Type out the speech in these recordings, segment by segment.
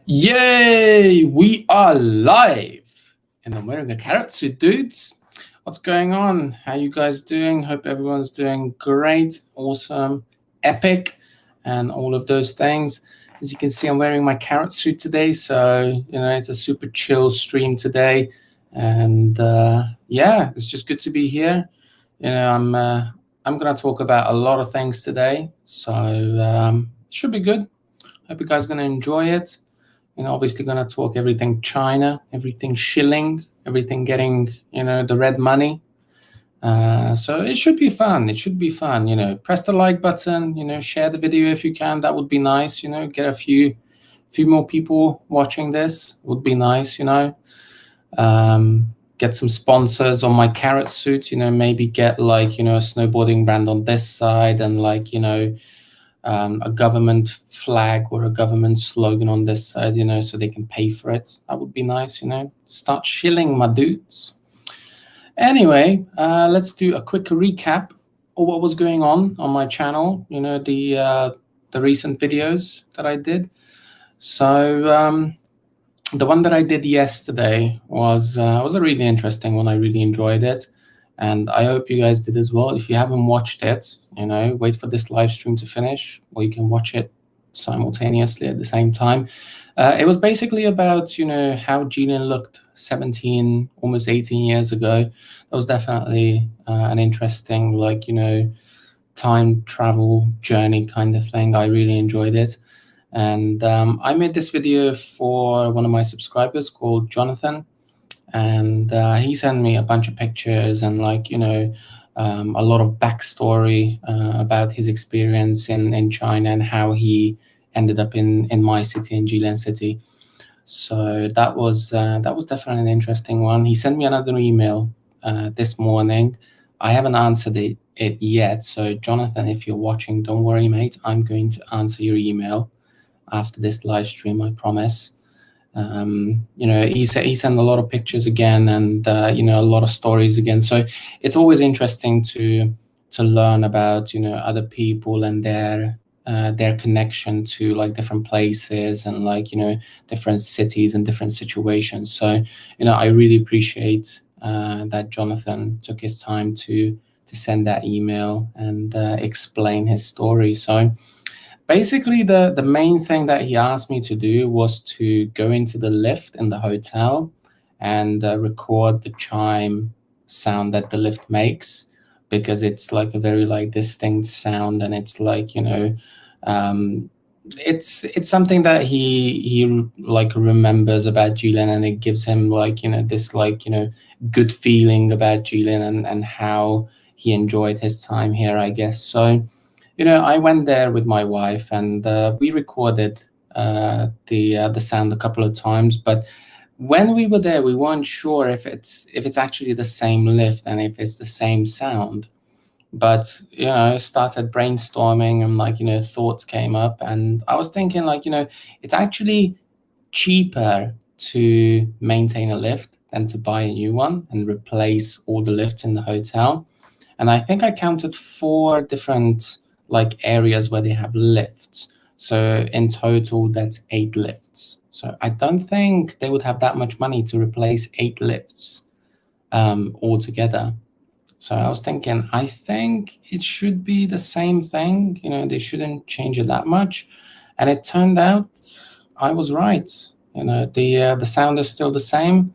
Yay! We are live! And I'm wearing a carrot suit, dudes. What's going on? How you guys doing? Hope everyone's doing great, awesome, epic, and all of those things. As you can see, I'm wearing my carrot suit today, so it's a super chill stream today. And yeah, it's just good to be here. I'm gonna talk about a lot of things today, so it should be good. Hope you guys are gonna enjoy it. Obviously going to talk everything China, everything shilling, everything getting, the red money. So it should be fun. It should be fun. Press the like button, share the video if you can. That would be nice. Get a few more people watching this would be nice. Get some sponsors on my carrot suit, maybe get like, a snowboarding brand on this side and like, a government flag or a government slogan on this side, so they can pay for it. That would be nice, Start shilling, my dudes. Anyway, let's do a quick recap of what was going on my channel, the recent videos that I did. So the one that I did yesterday was a really interesting one. I really enjoyed it. And I hope you guys did as well. If you haven't watched it, wait for this live stream to finish, or you can watch it simultaneously at the same time. It was basically about, how Jillian looked 17, almost 18 years ago. That was definitely an interesting, time travel journey kind of thing. I really enjoyed it. And I made this video for one of my subscribers called Jonathan. And he sent me a bunch of pictures and a lot of backstory about his experience in China and how he ended up in my city, in Jillian City. So that was definitely an interesting one. He sent me another email this morning. I haven't answered it yet. So Jonathan, if you're watching, don't worry, mate. I'm going to answer your email after this live stream, I promise. He sent a lot of pictures again and a lot of stories again. So it's always interesting to learn about other people and their connection to different places and different cities and different situations. So I really appreciate that Jonathan took his time to send that email and explain his story. So basically, the main thing that he asked me to do was to go into the lift in the hotel and record the chime sound that the lift makes, because it's a very distinct sound, and it's it's something that he remembers about Jillian, and it gives him this good feeling about Jillian and how he enjoyed his time here, I guess. So, I went there with my wife, and we recorded the sound a couple of times. But when we were there, we weren't sure if it's actually the same lift and if it's the same sound. But started brainstorming, and thoughts came up, and I was thinking, it's actually cheaper to maintain a lift than to buy a new one and replace all the lifts in the hotel. And I think I counted 4 different areas where they have lifts. So in total, that's 8 lifts. So I don't think they would have that much money to replace 8 lifts altogether. So I was thinking, I think it should be the same thing. They shouldn't change it that much. And it turned out I was right. The sound is still the same.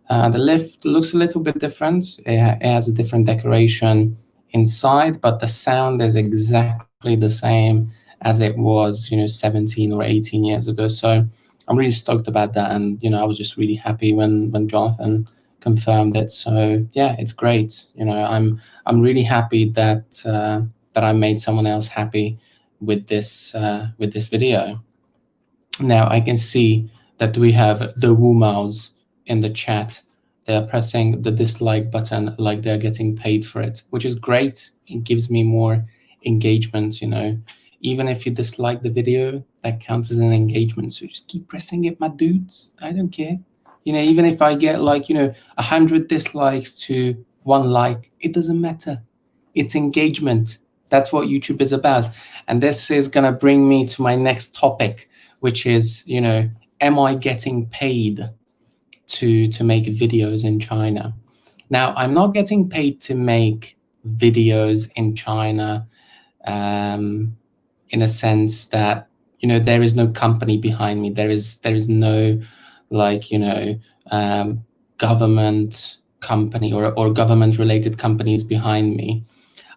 The lift looks a little bit different. It has a different decoration inside, but the sound is exactly the same as it was, 17 or 18 years ago. So I'm really stoked about that. And, I was just really happy when Jonathan confirmed it. So yeah, it's great. I'm really happy that I made someone else happy with this video. Now I can see that we have the Wumaos in the chat. They're pressing the dislike button like they're getting paid for it, which is great. It gives me more engagement, Even if you dislike the video, that counts as an engagement. So just keep pressing it, my dudes. I don't care. Even if I get 100 dislikes to 1 like, it doesn't matter. It's engagement. That's what YouTube is about. And this is going to bring me to my next topic, which is, am I getting paid to make videos in China? Now, I'm not getting paid to make videos in China in a sense that, there is no company behind me. There is no government company or government related companies behind me.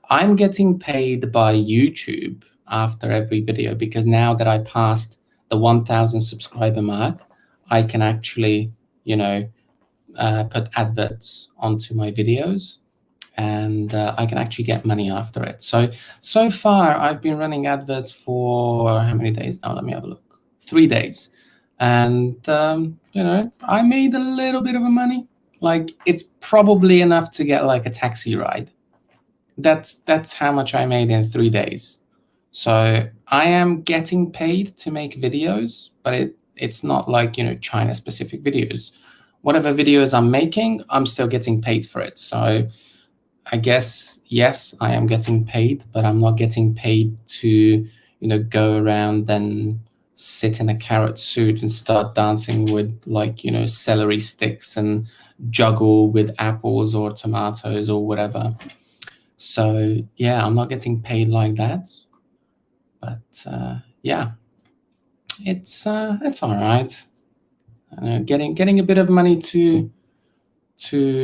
I'm getting paid by YouTube after every video, because now that I passed the 1,000 subscriber mark, I can actually, put adverts onto my videos, and I can actually get money after it. So far, I've been running adverts for how many days now? Let me have a look. 3 days. And, I made a little bit of money. It's probably enough to get a taxi ride. That's how much I made in 3 days. So I am getting paid to make videos, but it's not China specific videos. Whatever videos I'm making, I'm still getting paid for it. So I guess, yes, I am getting paid, but I'm not getting paid to, go around and sit in a carrot suit and start dancing with celery sticks and juggle with apples or tomatoes or whatever. So yeah, I'm not getting paid like that, but yeah, it's all right. Getting a bit of money to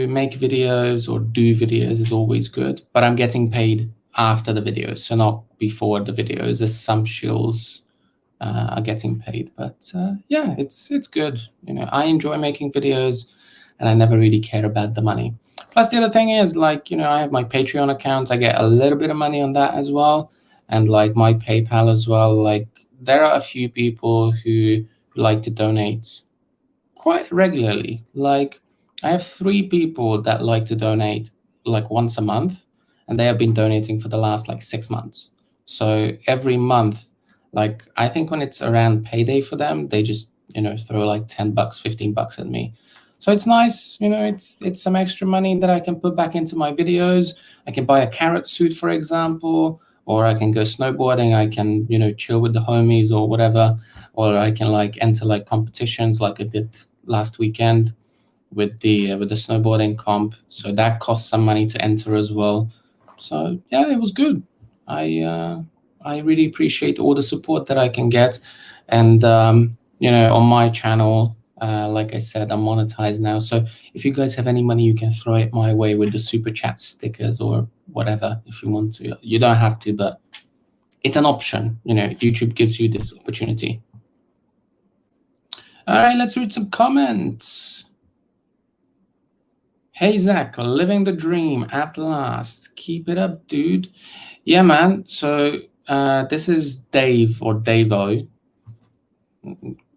make videos or do videos is always good, but I'm getting paid after the videos, so not before the videos, as some shills are getting paid. But yeah, it's good. I enjoy making videos, and I never really care about the money. Plus, the other thing is, I have my Patreon account. I get a little bit of money on that as well, and my PayPal as well. There are a few people who like to donate quite regularly. I have 3 people that like to donate once a month, and they have been donating for the last 6 months. So every month, I think when it's around payday for them, they just throw $10, $15 at me. So it's nice, it's some extra money that I can put back into my videos. I can buy a carrot suit, for example, or I can go snowboarding. I can chill with the homies or whatever, or I can enter competitions like I did last weekend with the snowboarding comp. So that costs some money to enter as well. So yeah, it was good. I really appreciate all the support that I can get. And on my channel, like I said, I'm monetized now. So if you guys have any money, you can throw it my way with the super chat stickers or whatever if you want to. You don't have to, but it's an option. YouTube gives you this opportunity. All right, let's read some comments. Hey Zack, living the dream at last. Keep it up, dude. Yeah, man. So this is Dave or Davo.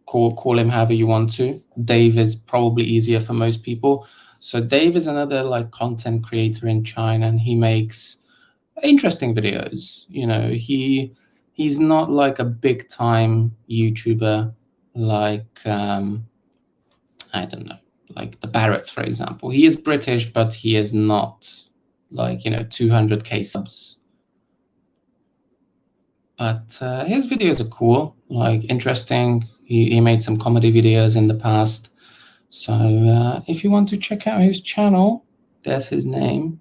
Call him however you want to. Dave is probably easier for most people. So Dave is another like content creator in China, and he makes interesting videos. He's not like a big time YouTuber like I don't know, like the Barretts, for example. He is British, but he is not like 200K subs. But his videos are cool, like interesting. He made some comedy videos in the past. So if you want to check out his channel, there's his name,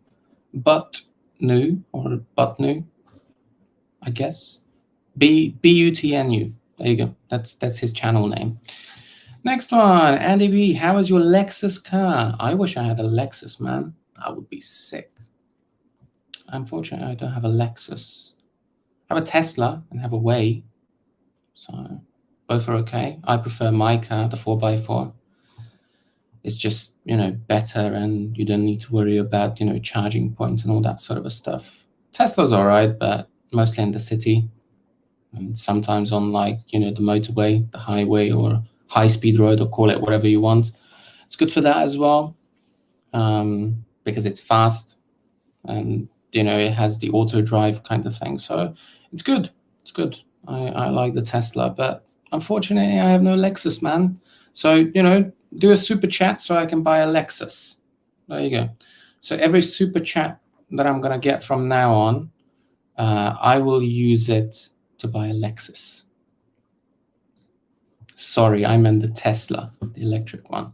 Butnu or Butnu, I guess. Butnu. There you go. That's his channel name. Next one, Andy B. How is your Lexus car? I wish I had a Lexus, man. I would be sick. Unfortunately, I don't have a Lexus. I have a Tesla and have a Way. So both are okay. I prefer my car, the 4x4. It's just, better, and you don't need to worry about, charging points and all that sort of a stuff. Tesla's all right, but mostly in the city. And sometimes on like, the motorway, the highway, or high-speed road, or call it whatever you want. It's good for that as well, because it's fast, and it has the auto drive kind of thing. So it's good. It's good. I like the Tesla, but unfortunately, I have no Lexus, man. So do a super chat so I can buy a Lexus. There you go. So every super chat that I'm gonna get from now on, I will use it to buy a Lexus. Sorry, I meant the Tesla, the electric one.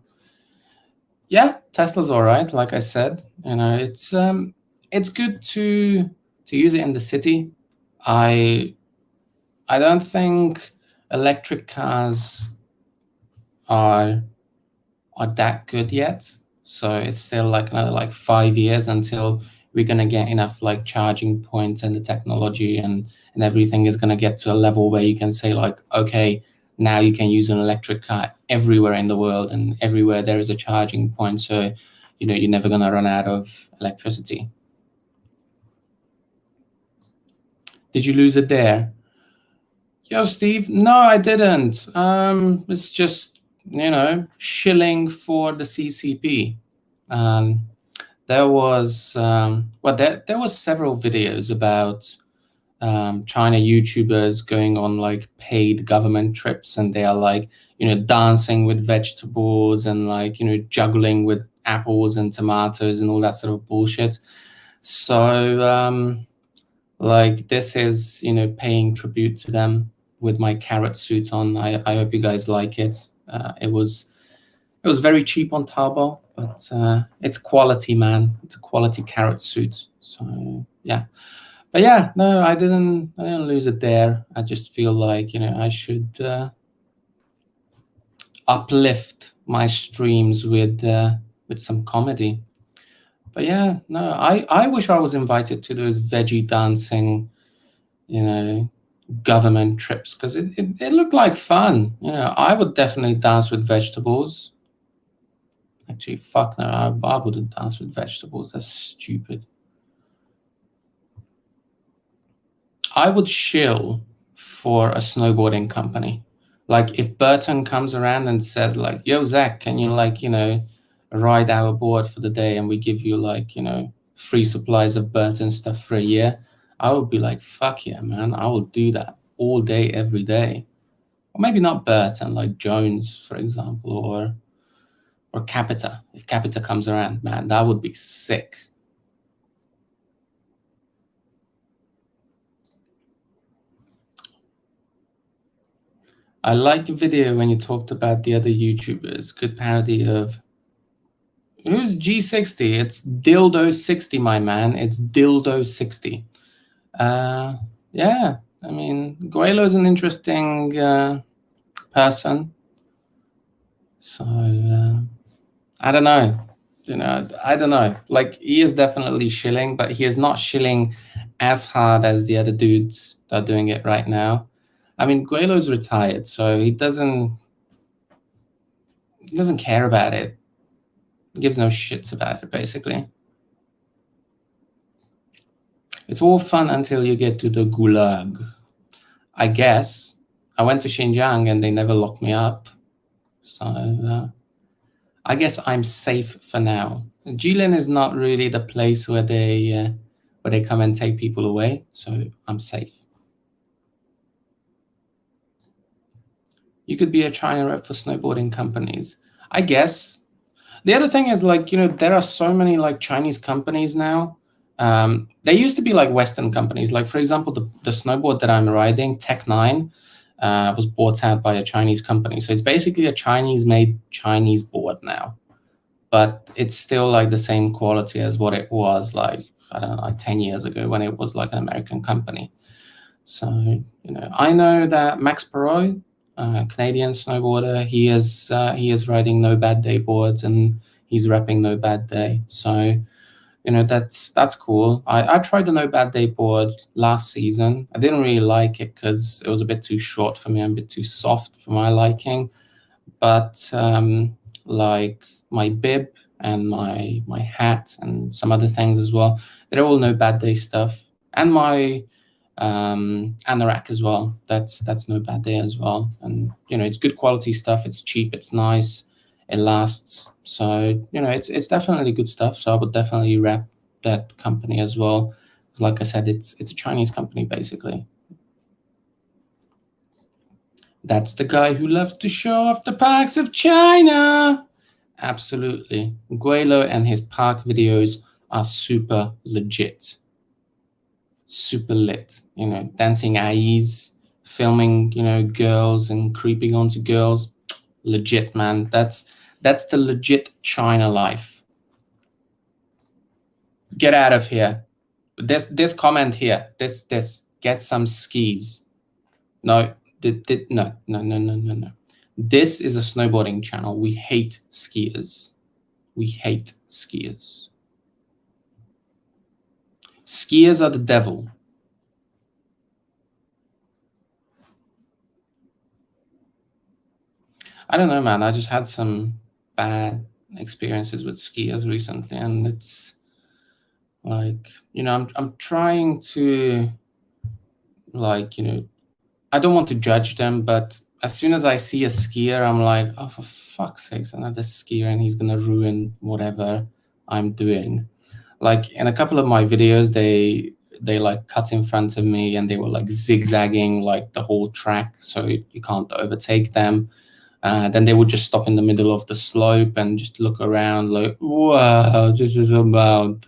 Yeah, Tesla's all right. Like I said, it's good to use it in the city. I don't think electric cars are that good yet. So it's still like another like 5 years until we're gonna get enough like charging points, and the technology and everything is gonna get to a level where you can say like, okay, now you can use an electric car everywhere in the world, and everywhere there is a charging point. So you're never gonna run out of electricity. Did you lose it there? Yo, Steve. No, I didn't. It's just shilling for the CCP. There was there was several videos about China YouTubers going on like paid government trips, and they are like dancing with vegetables, and like juggling with apples and tomatoes and all that sort of bullshit. So like this is paying tribute to them with my carrot suit on. I hope you guys like it. It was very cheap on Taobao, but it's quality, man. It's a quality carrot suit. So yeah. But yeah, no, I didn't lose it there. I just feel like I should uplift my streams with some comedy. But yeah, no, I wish I was invited to those veggie dancing, government trips, because it looked like fun. I would definitely dance with vegetables. Actually, fuck no, I wouldn't dance with vegetables. That's stupid. I would shill for a snowboarding company. Like if Burton comes around and says like, "Yo, Zack, can you like ride our board for the day, and we give you like free supplies of Burton stuff for a year," I would be like, "Fuck yeah, man! I will do that all day, every day." Or maybe not Burton, like Jones, for example, or Capita. If Capita comes around, man, that would be sick. I like your video when you talked about the other YouTubers. Good parody of who's G60? It's Dildo60, my man. It's Dildo60. Yeah, I mean, Guelo's an interesting person. So I don't know. I don't know. Like he is definitely shilling, but he is not shilling as hard as the other dudes that are doing it right now. I mean, Guelo's retired, so he doesn't care about it. Gives no shits about it, basically. It's all fun until you get to the gulag. I guess I went to Xinjiang and they never locked me up. So I guess I'm safe for now. Jilin is not really the place where they come and take people away, so I'm safe. You could be a China rep for snowboarding companies. I guess. The other thing is, like, there are so many like Chinese companies now. There used to be like Western companies. Like, for example, the snowboard that I'm riding, Tech 9, was bought out by a Chinese company. So it's basically a Chinese-made Chinese board now. But it's still like the same quality as what it was like, I don't know, like 10 years ago when it was like an American company. So, I know that Max Perot, Canadian snowboarder, he is riding No Bad Day boards and he's repping No Bad Day. So, that's cool. I tried the No Bad Day board last season. I didn't really like it because it was a bit too short for me, and a bit too soft for my liking. But like my bib and my hat and some other things as well, they're all No Bad Day stuff. And my anorak as well. That's No Bad Day as well. And it's good quality stuff. It's cheap. It's nice. It lasts. So it's definitely good stuff. So I would definitely rep that company as well. Like I said, it's a Chinese company basically. That's the guy who loves to show off the parks of China. Absolutely. Guelo and his park videos are super legit. Super lit. Dancing AIs, filming, girls and creeping onto girls. Legit, man. That's the legit China life. Get out of here. This comment here. This. Get some skis. No, no. This is a snowboarding channel. We hate skiers. We hate skiers. Skiers are the devil. I don't know, man. I just had some bad experiences with skiers recently, and it's like, I'm trying to, like, I don't want to judge them, but as soon as I see a skier, I'm like, oh, for fuck's sakes, another skier, and he's gonna ruin whatever I'm doing. Like, in a couple of my videos, they like cut in front of me and they were like zigzagging like the whole track, so you can't overtake them. Then they would just stop in the middle of the slope and just look around like, wow, this is about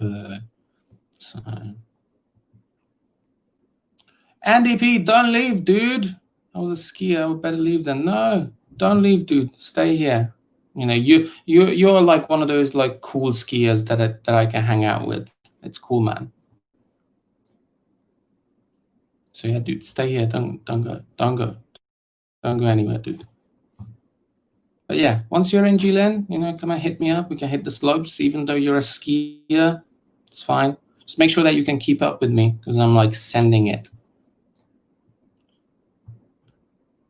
so. Andy P, don't leave, dude. I was a skier. I would better leave then. No, don't leave, dude. Stay here. You're like one of those like cool skiers that I can hang out with. It's cool, man. So yeah, dude, stay here. Don't go anywhere, dude. But yeah, once you're in Jilin, come and hit me up. We can hit the slopes, even though you're a skier. It's fine. Just make sure that you can keep up with me, because I'm like sending it.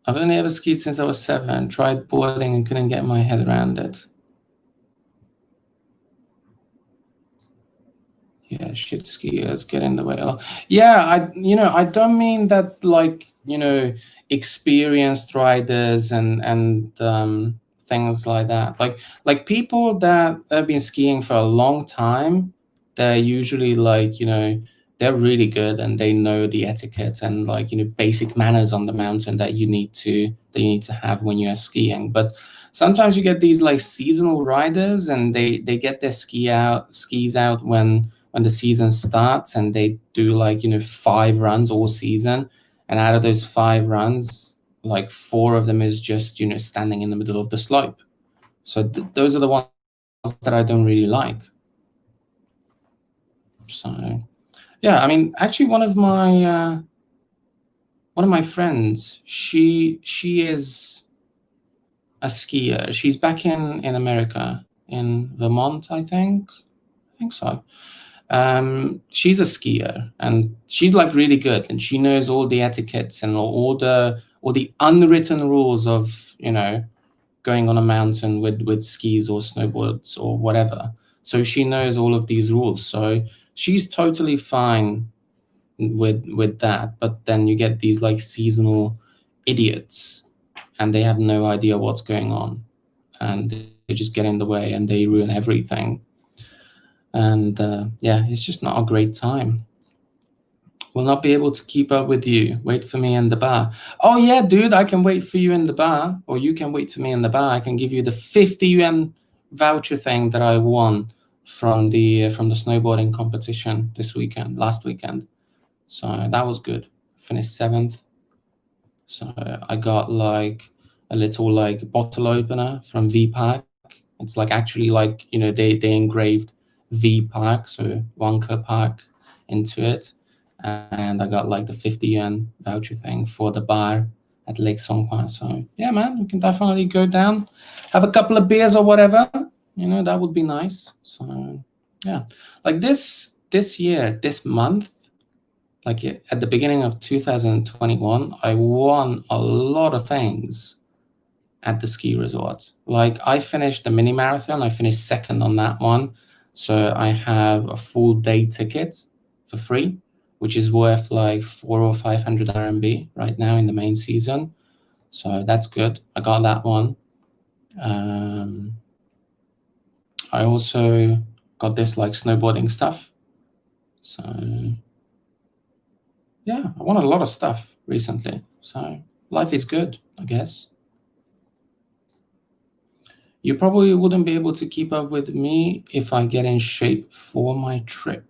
I've only ever skied since I was 7, tried boarding and couldn't get my head around it. Yeah, shit skiers get in the way. Yeah, I don't mean that like, experienced riders and things like that. Like people that have been skiing for a long time, they're usually like, they're really good and they know the etiquette and like, basic manners on the mountain that you need to have when you're skiing. But sometimes you get these like seasonal riders and they get their skis out when the season starts, and they do like 5 runs all season, and out of those 5 runs, like 4 of them is just standing in the middle of the slope. So those are the ones that I don't really like. So yeah, I mean, actually one of my friends, she is a skier. She's back in America, in Vermont, I think so. She's a skier and she's like really good, and she knows all the etiquettes and all the unwritten rules of going on a mountain with skis or snowboards or whatever. So she knows all of these rules. So she's totally fine with that. But then you get these like seasonal idiots, and they have no idea what's going on, and they just get in the way and they ruin everything. And yeah, it's just not a great time. Will not be able to keep up with you. Wait for me in the bar. Oh yeah, dude, I can wait for you in the bar, or you can wait for me in the bar. I can give you the 50 yuan voucher thing that I won from the snowboarding competition last weekend. So that was good. Finished 7th. So I got like a little like bottle opener from V Park. It's like actually like, they engraved V Park, so Wonka Park into it. And I got like the 50 yuan voucher thing for the bar at Lake Songpa. So yeah, man, you can definitely go down, have a couple of beers or whatever. That would be nice. So yeah, like this year, this month, like at the beginning of 2021, I won a lot of things at the ski resort. Like I finished the mini marathon, I finished second on that one. So I have a full day ticket for free, which is worth like 400 or 500 RMB right now in the main season. So that's good. I got that one. I also got this like snowboarding stuff. So yeah, I won a lot of stuff recently. So life is good, I guess. You probably wouldn't be able to keep up with me if I get in shape for my trip.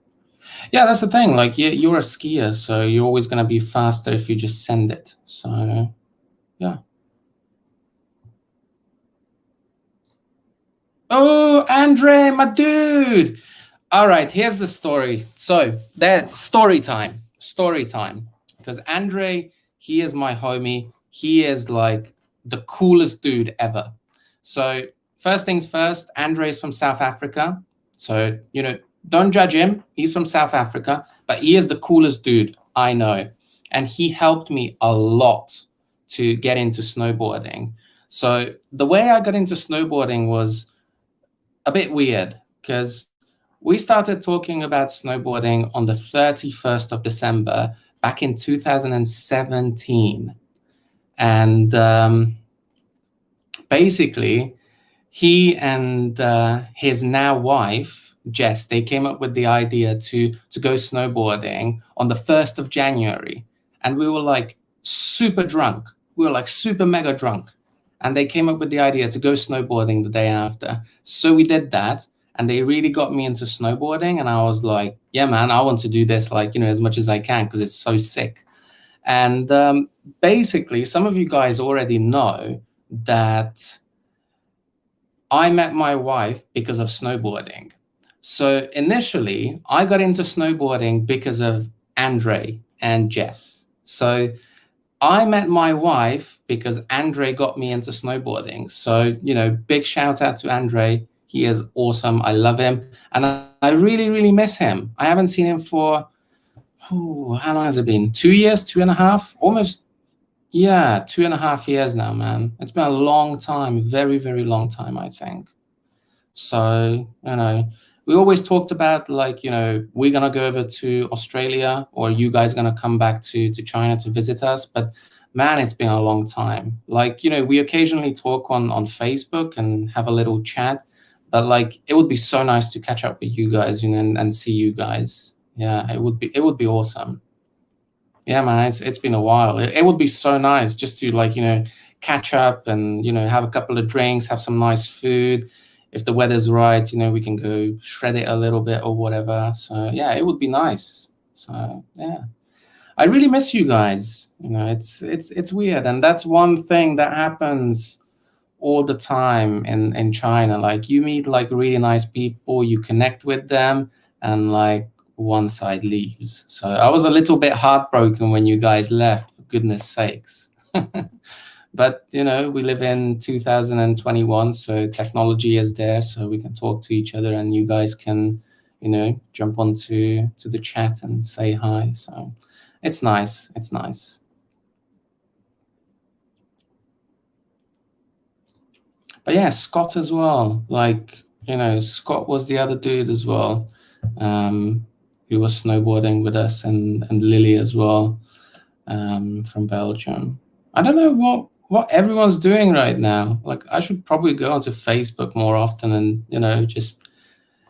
Yeah, that's the thing. Like, you're a skier, so you're always going to be faster if you just send it. So, yeah. Oh, Andre, my dude. All right, here's the story. So, there, story time. Story time. Because Andre, he is my homie. He is like the coolest dude ever. So, first things first, Andre is from South Africa. So, don't judge him. He's from South Africa, but he is the coolest dude I know. And he helped me a lot to get into snowboarding. So, the way I got into snowboarding was a bit weird because we started talking about snowboarding on the 31st of December back in 2017. And basically, he and his now wife, Jess, they came up with the idea to go snowboarding on the 1st of January. And we were like super drunk. We were like super mega drunk. And they came up with the idea to go snowboarding the day after. So we did that. And they really got me into snowboarding. And I was like, yeah, man, I want to do this like, as much as I can because it's so sick. And basically, some of you guys already know that I met my wife because of snowboarding. So initially, I got into snowboarding because of Andre and Jess. So I met my wife because Andre got me into snowboarding. So, big shout out to Andre. He is awesome. I love him. And I really, really miss him. I haven't seen him for, how long has it been? 2 years, 2.5, almost. Yeah, 2.5 years now, man. It's been a long time, very, very long time, I think. So, we always talked about like, we're gonna go over to Australia or you guys gonna come back to China to visit us. But man, it's been a long time. Like, we occasionally talk on Facebook and have a little chat, but like it would be so nice to catch up with you guys, and see you guys. Yeah, it would be awesome. Yeah, man, it's been a while. It would be so nice just to like, catch up and, have a couple of drinks, have some nice food. If the weather's right, we can go shred it a little bit or whatever. So yeah, it would be nice. So yeah. I really miss you guys. It's weird. And that's one thing that happens all the time in China. Like you meet like really nice people, you connect with them, and like one side leaves. So I was a little bit heartbroken when you guys left, for goodness sakes. But we live in 2021, so technology is there, so we can talk to each other, and you guys can, jump onto the chat and say hi. So it's nice. It's nice. But yeah, Scott as well. Like, Scott was the other dude as well, who was snowboarding with us, and Lily as well, from Belgium. I don't know what everyone's doing right now. Like, I should probably go onto Facebook more often and, just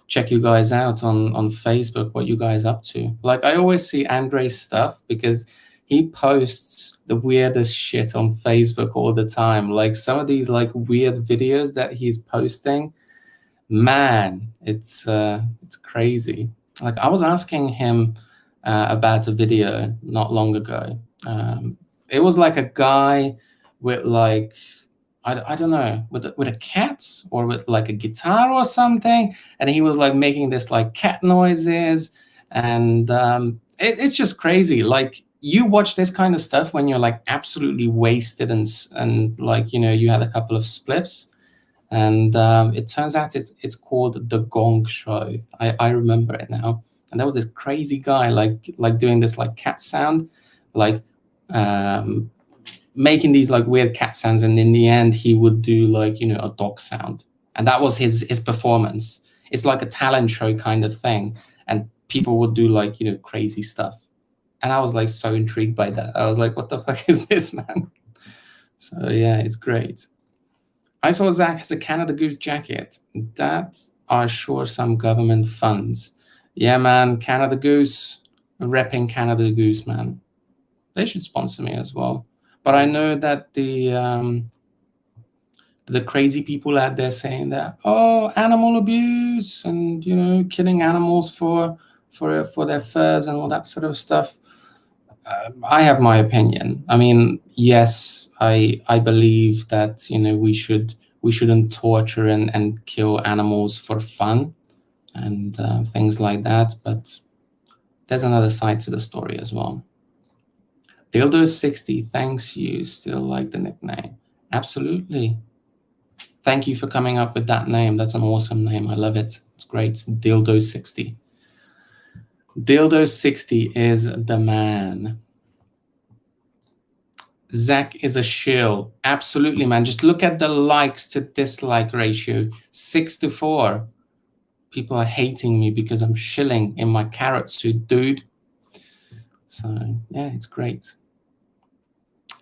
check you guys out on Facebook, what you guys up to. Like, I always see Andre's stuff because he posts the weirdest shit on Facebook all the time. Like, some of these like weird videos that he's posting, man, it's crazy. Like, I was asking him about a video not long ago. It was like a guy with like, I don't know, with a cat or with like a guitar or something, and he was like making this like cat noises, and it's just crazy. Like, you watch this kind of stuff when you're like absolutely wasted, and like, you had a couple of spliffs, and it turns out it's called The Gong Show. I remember it now, and there was this crazy guy like doing this like cat sound, like making these like weird cat sounds, and in the end he would do like a dog sound, and that was his performance. It's like a talent show kind of thing, and people would do like crazy stuff, and I was like so intrigued by that. I was like, what the fuck is this, man? So yeah, it's great. I saw Zack has a Canada Goose jacket. That are sure some government funds. Yeah, man, Canada Goose, repping Canada Goose, man. They should sponsor me as well. But I know that the crazy people out there saying that, oh, animal abuse and killing animals for their furs and all that sort of stuff. I have my opinion. I mean, yes, I believe that we shouldn't torture and kill animals for fun and things like that. But there's another side to the story as well. Dildo60, thanks, you still like the nickname. Absolutely. Thank you for coming up with that name. That's an awesome name. I love it. It's great. Dildo60. Dildo60 is the man. Zack is a shill. Absolutely, man. Just look at the likes to dislike ratio, 6-4. People are hating me because I'm shilling in my carrot suit, dude. So yeah, it's great.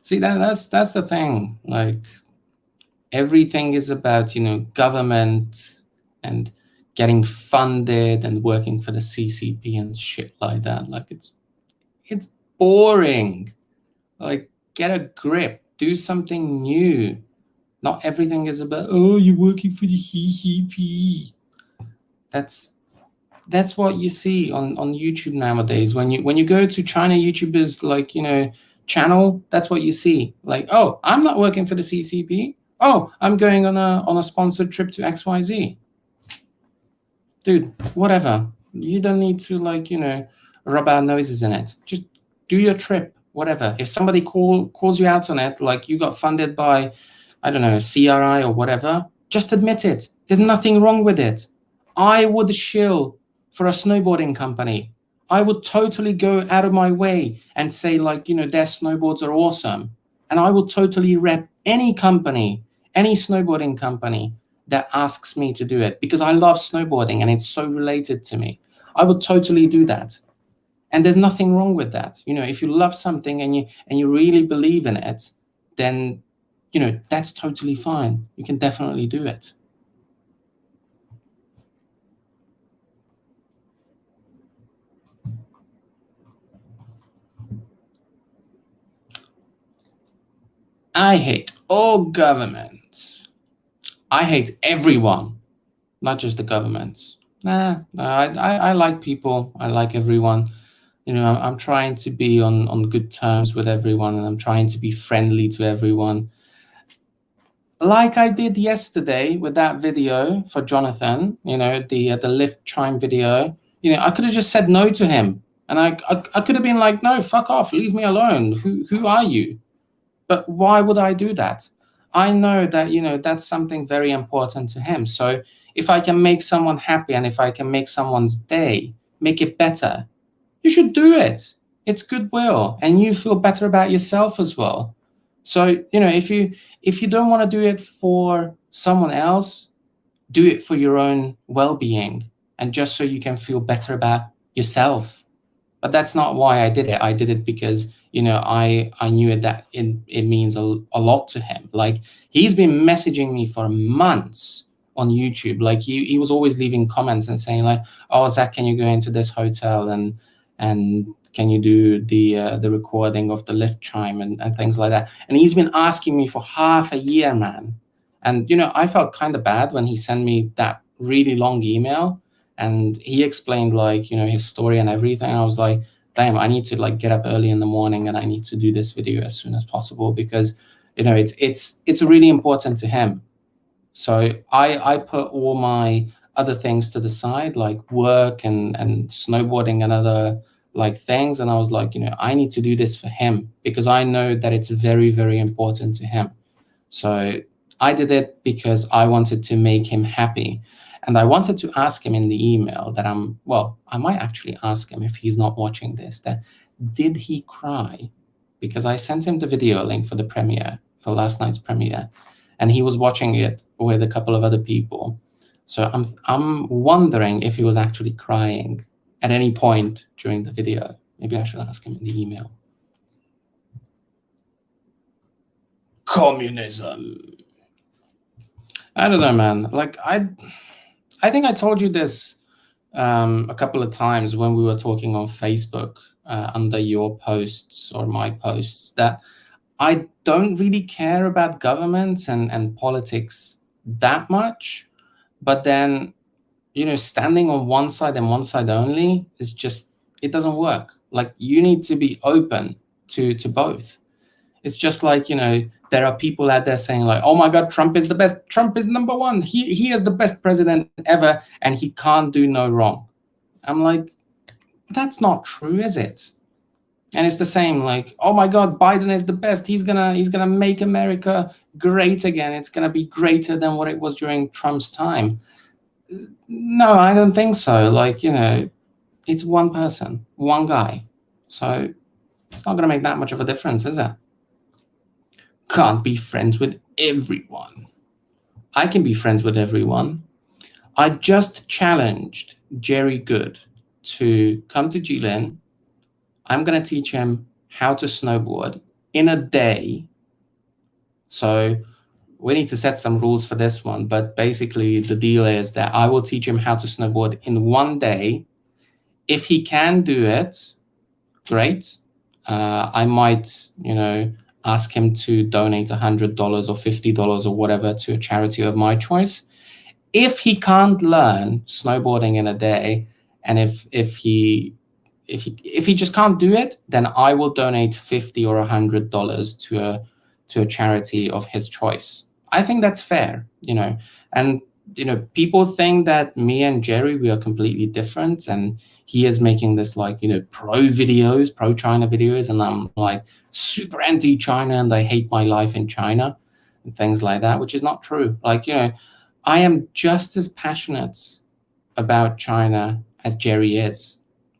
See, that's the thing. Like, everything is about government and getting funded and working for the CCP and shit like that. Like, it's boring. Like, get a grip, do something new. Not everything is about, oh, you're working for the CCP. That's what you see on YouTube nowadays. When you go to China YouTubers like channel, that's what you see. Like, oh, I'm not working for the CCP. Oh, I'm going on a sponsored trip to XYZ. Dude, whatever. You don't need to rub our noses in it. Just do your trip, whatever. If somebody calls you out on it, like you got funded by, I don't know, CRI or whatever, just admit it. There's nothing wrong with it. I would shill for a snowboarding company. I would totally go out of my way and say their snowboards are awesome. And I will totally rep any company, any snowboarding company that asks me to do it, because I love snowboarding and it's so related to me. I would totally do that. And there's nothing wrong with that. If you love something and you really believe in it, then that's totally fine. You can definitely do it. I hate all governments. I hate everyone, not just the governments. I like people. I like everyone. I'm trying to be on good terms with everyone, and I'm trying to be friendly to everyone. Like I did yesterday with that video for Jonathan, the lift chime video. I could have just said no to him, and I could have been like, no, fuck off, leave me alone. Who are you? But why would I do that? I know that, that's something very important to him. So if I can make someone happy and if I can make someone's day, make it better, you should do it. It's goodwill. And you feel better about yourself as well. So, if you don't want to do it for someone else, do it for your own well-being, and just so you can feel better about yourself. But that's not why I did it. I did it because, I knew that it means a lot to him. Like, he's been messaging me for months on YouTube. Like, he was always leaving comments and saying like, "Oh, Zach, can you go into this hotel and can you do the recording of the lift chime and things like that?" And he's been asking me for half a year, man. And I felt kind of bad when he sent me that really long email, and he explained like his story and everything. I was like, damn, I need to like get up early in the morning and I need to do this video as soon as possible, because it's really important to him. So I put all my other things to the side, like work and snowboarding and other like things, and I was like, I need to do this for him, because I know that it's very, very important to him. So I did it because I wanted to make him happy. And I wanted to ask him in the email that I might actually ask him, if he's not watching this, that did he cry? Because I sent him the video link for the premiere, for last night's premiere, and he was watching it with a couple of other people. So I'm wondering if he was actually crying at any point during the video. Maybe I should ask him in the email. Communism. I don't know, man. Like, I think I told you this a couple of times when we were talking on Facebook, under your posts or my posts, that I don't really care about governments and politics that much. But then, standing on one side and one side only is just, it doesn't work. Like, you need to be open to both. It's just like, there are people out there saying like, "Oh my God, Trump is the best. Trump is number one. He is the best president ever, and he can't do no wrong." I'm like, that's not true, is it? And it's the same, like, "Oh my God, Biden is the best. He's gonna make America great again. It's gonna be greater than what it was during Trump's time." No, I don't think so. Like, it's one person, one guy. So it's not gonna make that much of a difference, is it? Can't be friends with everyone. I can be friends with everyone. I just challenged Jerry Good to come to Jilin. I'm going to teach him how to snowboard in a day. So we need to set some rules for this one. But basically, the deal is that I will teach him how to snowboard in one day. If he can do it, great. I might, ask him to donate $100 or $50 or whatever to a charity of my choice. If he can't learn snowboarding in a day, and if he just can't do it, then I will donate $50 or $100 to a charity of his choice. I think that's fair, and people think that me and Jerry, we are completely different, and he is making this like pro China videos, and I'm like super anti China and I hate my life in China and things like that, which is not true. Like, I am just as passionate about China as Jerry is,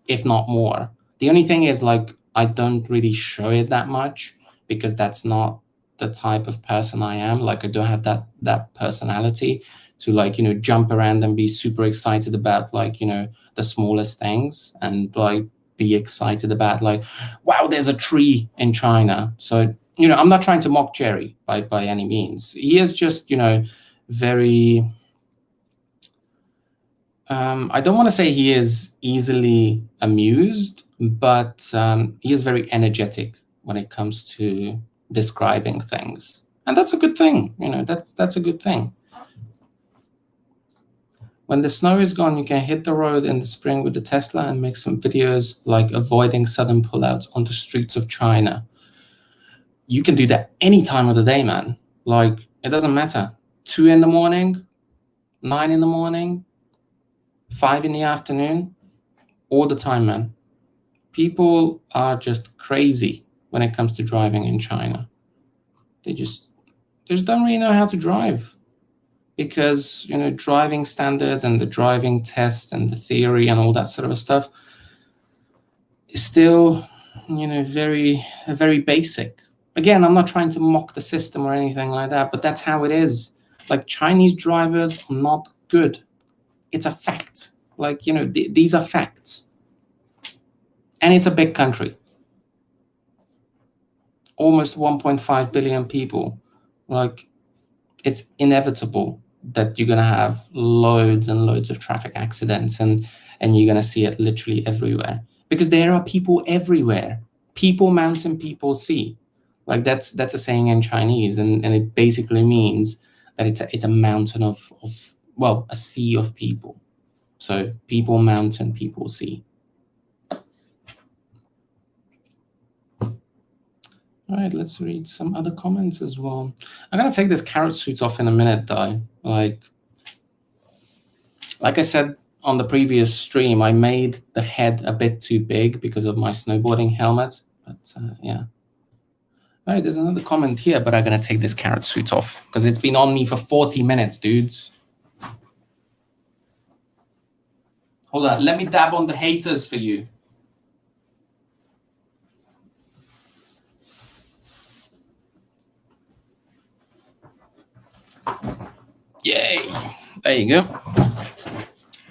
if not more. The only thing is, like, I don't really show it that much, because that's not the type of person I am. Like, I don't have that personality to like jump around and be super excited about like the smallest things, and like be excited about like, wow, there's a tree in China. So I'm not trying to mock Jerry by any means. He is just very I don't want to say he is easily amused, but he is very energetic when it comes to describing things, and that's a good thing. That's a good thing. When the snow is gone, you can hit the road in the spring with the Tesla and make some videos like avoiding sudden pullouts on the streets of China. You can do that any time of the day, man. Like, it doesn't matter. 2 in the morning, 9 in the morning, 5 in the afternoon, all the time, man. People are just crazy when it comes to driving in China. They just don't really know how to drive, because driving standards and the driving test and the theory and all that sort of stuff is still very, very basic. Again, I'm not trying to mock the system or anything like that, but that's how it is. Like, Chinese drivers are not good. It's a fact. Like, you know, these are facts. And it's a big country. Almost 1.5 billion people. Like, it's inevitable that you're going to have loads and loads of traffic accidents, and you're going to see it literally everywhere, because there are people everywhere. People mountain, people sea. Like, that's a saying in Chinese, and it basically means that it's a mountain of, well, a sea of people. So people mountain, people sea. All right, let's read some other comments as well. I'm gonna take this carrot suit off in a minute, though. Like I said on the previous stream, I made the head a bit too big because of my snowboarding helmet. But yeah. All right, there's another comment here, but I'm gonna take this carrot suit off because it's been on me for 40 minutes, dudes. Hold on, let me dab on the haters for you. Yay! There you go.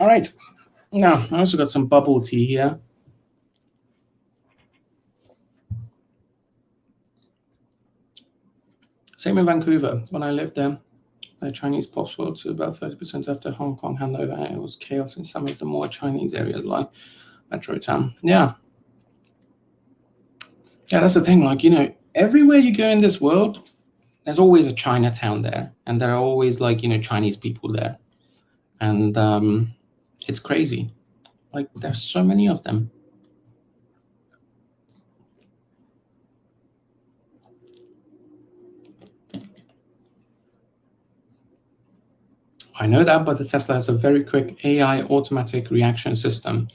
All right. Now, I also got some bubble tea here. Same in Vancouver. When I lived there, the Chinese pops were to about 30% after Hong Kong handover, and it was chaos in some of the more Chinese areas like Metro Town. Yeah. Yeah, that's the thing. Like, you know, everywhere you go in this world, there's always a Chinatown there, and there are always, like, you know, Chinese people there. And it's crazy. Like, there's so many of them. I know that, but the Tesla has a very quick AI automatic reaction system.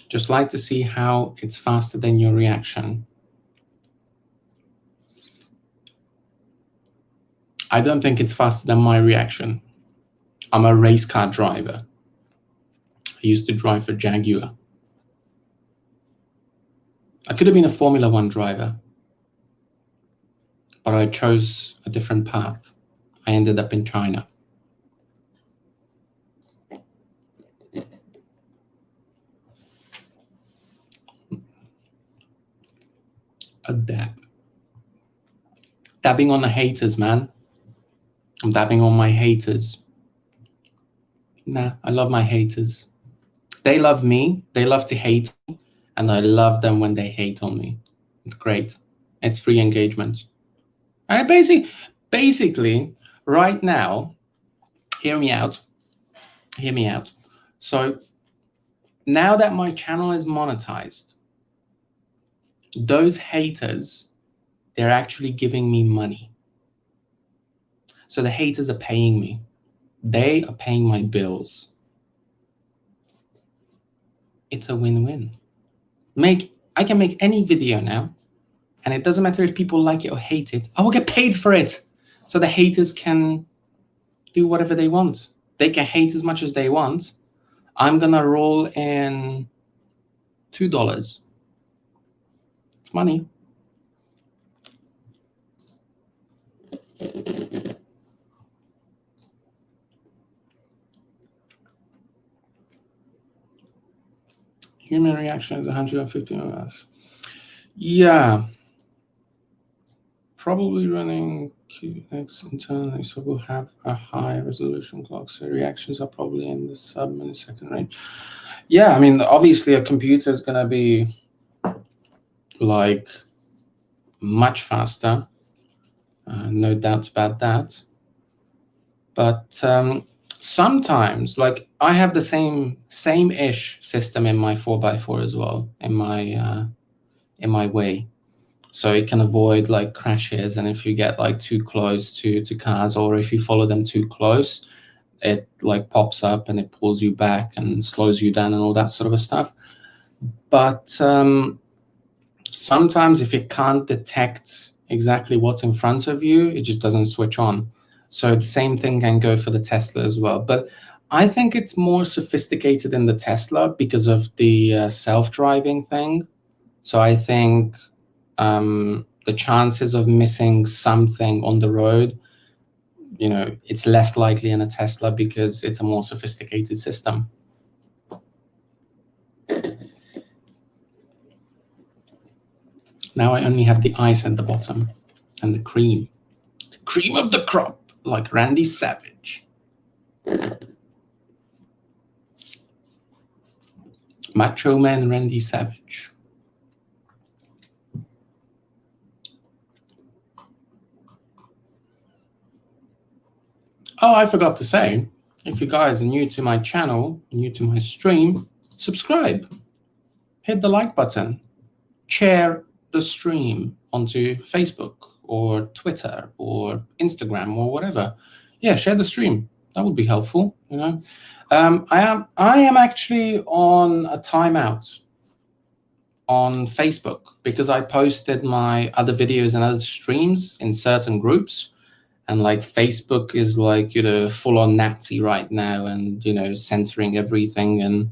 Just like to see how it's faster than your reaction. I don't think it's faster than my reaction. I'm a race car driver. I used to drive for Jaguar. I could have been a Formula One driver, but I chose a different path. I ended up in China. A dab. Dabbing on the haters, man. I'm dabbing on my haters. Nah, I love my haters. They love me. They love to hate me. And I love them when they hate on me. It's great. It's free engagement. And basically, right now, hear me out. Hear me out. So now that my channel is monetized, those haters, they're actually giving me money. So the haters are paying me. They are paying my bills. It's a win-win. I can make any video now, and it doesn't matter if people like it or hate it. I will get paid for it. So the haters can do whatever they want. They can hate as much as they want. I'm gonna roll in $2. It's money. Human reaction is 150 hours. Yeah. Probably running QX internally, so we'll have a high resolution clock. So reactions are probably in the sub-millisecond range. Yeah, I mean, obviously a computer is gonna be like much faster. No doubts about that. But sometimes, like, I have the same-ish system in my 4x4 as well, in my way. So it can avoid like crashes, and if you get like too close to cars, or if you follow them too close, it like pops up and it pulls you back and slows you down and all that sort of stuff. But sometimes if it can't detect exactly what's in front of you, it just doesn't switch on. So the same thing can go for the Tesla as well. But I think it's more sophisticated in the Tesla because of the self-driving thing. So I think the chances of missing something on the road, it's less likely in a Tesla because it's a more sophisticated system. Now I only have the ice at the bottom and the cream. The cream of the crop, like Randy Savage. Macho Man Randy Savage. Oh, I forgot to say, if you guys are new to my channel, new to my stream, subscribe. Hit the like button. Share the stream onto Facebook or Twitter or Instagram or whatever. Yeah, share the stream. That would be helpful, I am actually on a timeout on Facebook because I posted my other videos and other streams in certain groups. And like Facebook is like, full on Nazi right now and, censoring everything, and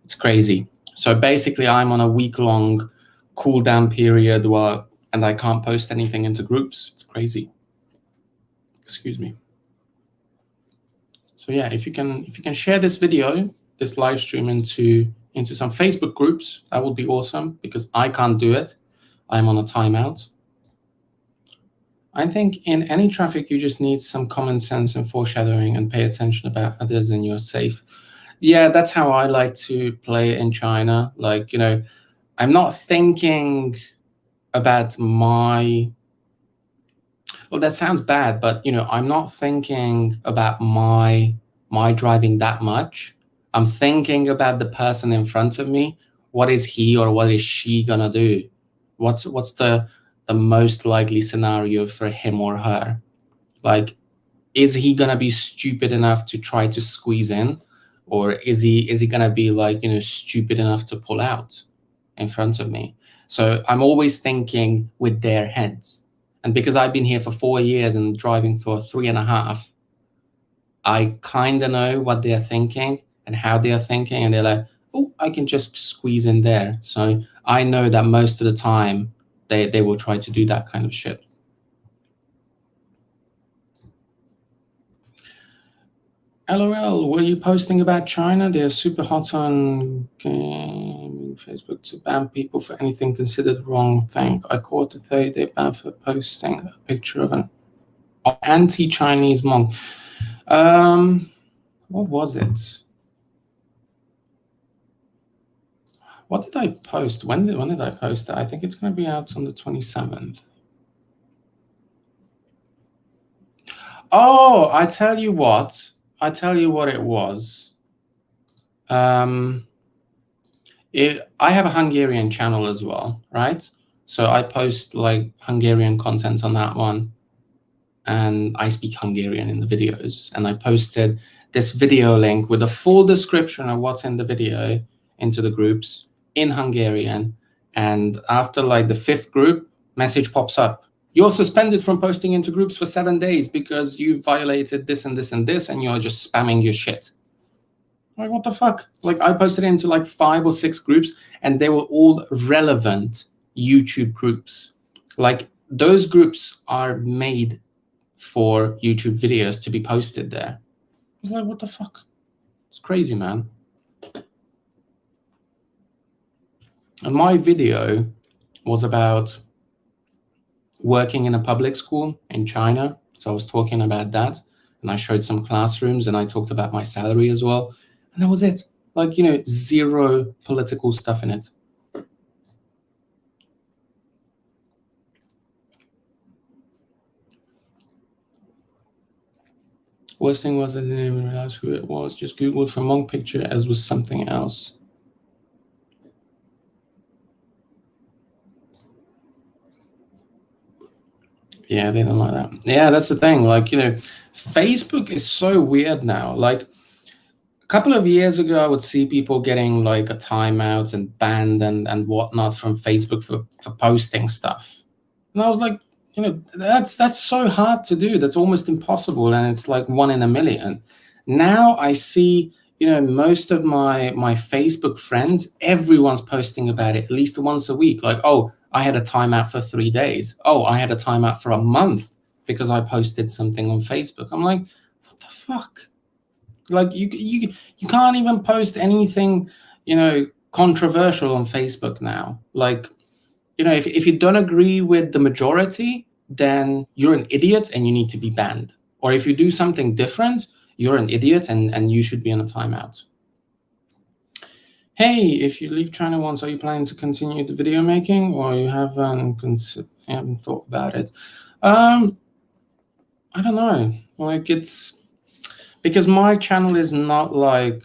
it's crazy. So basically I'm on a week-long cool down period and I can't post anything into groups. It's crazy. Excuse me. So yeah, if you can share this video, this live stream into some Facebook groups, that would be awesome, because I can't do it. I'm on a timeout. I think in any traffic, you just need some common sense and foreshadowing and pay attention about others, and you're safe. Yeah, that's how I like to play in China. Like, I'm not thinking about well, that sounds bad, but, I'm not thinking about my driving that much. I'm thinking about the person in front of me. What is he or what is she gonna do? What's the most likely scenario for him or her? Like, is he gonna be stupid enough to try to squeeze in, or is he gonna be like, stupid enough to pull out in front of me? So I'm always thinking with their heads. And because I've been here for 4 years and driving for 3.5, I kind of know what they're thinking and how they're thinking, and they're like, oh, I can just squeeze in there. So I know that most of the time they will try to do that kind of shit. LOL, were you posting about China? They're super hot on Facebook to ban people for anything considered wrong thing. I caught a 30-day ban for posting a picture of an anti-Chinese monk. What was it? What did I post? When did I post it? I think it's going to be out on the 27th. Oh, I tell you what it was. I have a Hungarian channel as well, right? So I post like Hungarian content on that one, and I speak Hungarian in the videos. And I posted this video link with a full description of what's in the video into the groups in Hungarian. And after like the 5th group, message pops up: you're suspended from posting into groups for 7 days because you violated this and this and this, and you're just spamming your shit. Like, what the fuck? Like, I posted into like 5 or 6 groups, and they were all relevant YouTube groups. Like, those groups are made for YouTube videos to be posted there. I was like, what the fuck? It's crazy, man. And my video was about working in a public school in China. So I was talking about that, and I showed some classrooms, and I talked about my salary as well. And that was it. Like, zero political stuff in it. Worst thing was I didn't even realize who it was. Just Googled for monk picture as was something else. Yeah, they don't like that. Yeah, that's the thing. Like, Facebook is so weird now. Like, a couple of years ago, I would see people getting like a timeout and banned and whatnot from Facebook for posting stuff. And I was like, that's so hard to do. That's almost impossible. And it's like 1 in a million. Now I see, most of my Facebook friends, everyone's posting about it at least once a week. Like, oh, I had a timeout for 3 days. Oh, I had a timeout for a month because I posted something on Facebook. I'm like, what the fuck? Like you can't even post anything, controversial on Facebook now. Like, if you don't agree with the majority, then you're an idiot and you need to be banned. Or if you do something different, you're an idiot and you should be on a timeout. Hey, if you leave China once, are you planning to continue the video making, or you haven't thought about it? I don't know. Like, it's because my channel is not like,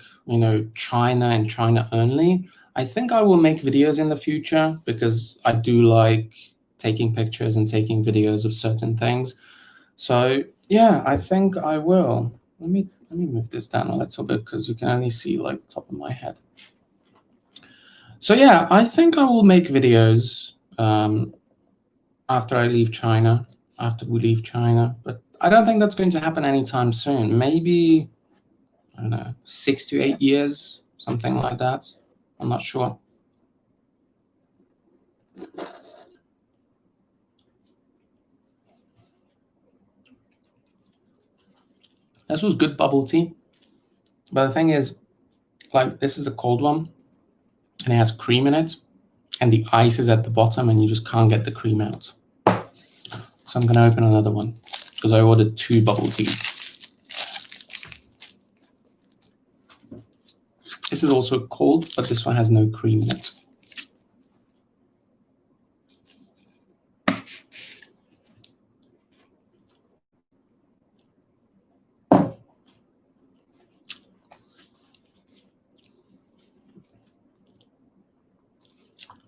China and China only. I think I will make videos in the future because I do like taking pictures and taking videos of certain things. So yeah, I think I will. Let me move this down a little bit because you can only see like the top of my head. So yeah, I think I will make videos after I leave China, after we leave China, but I don't think that's going to happen anytime soon. Maybe, I don't know, 6 to 8 years, something like that. I'm not sure. This was good bubble tea. But the thing is, like, this is the cold one, and it has cream in it, and the ice is at the bottom, and you just can't get the cream out. So I'm going to open another one because I ordered 2 bubble teas. This is also cold, but this one has no cream in it.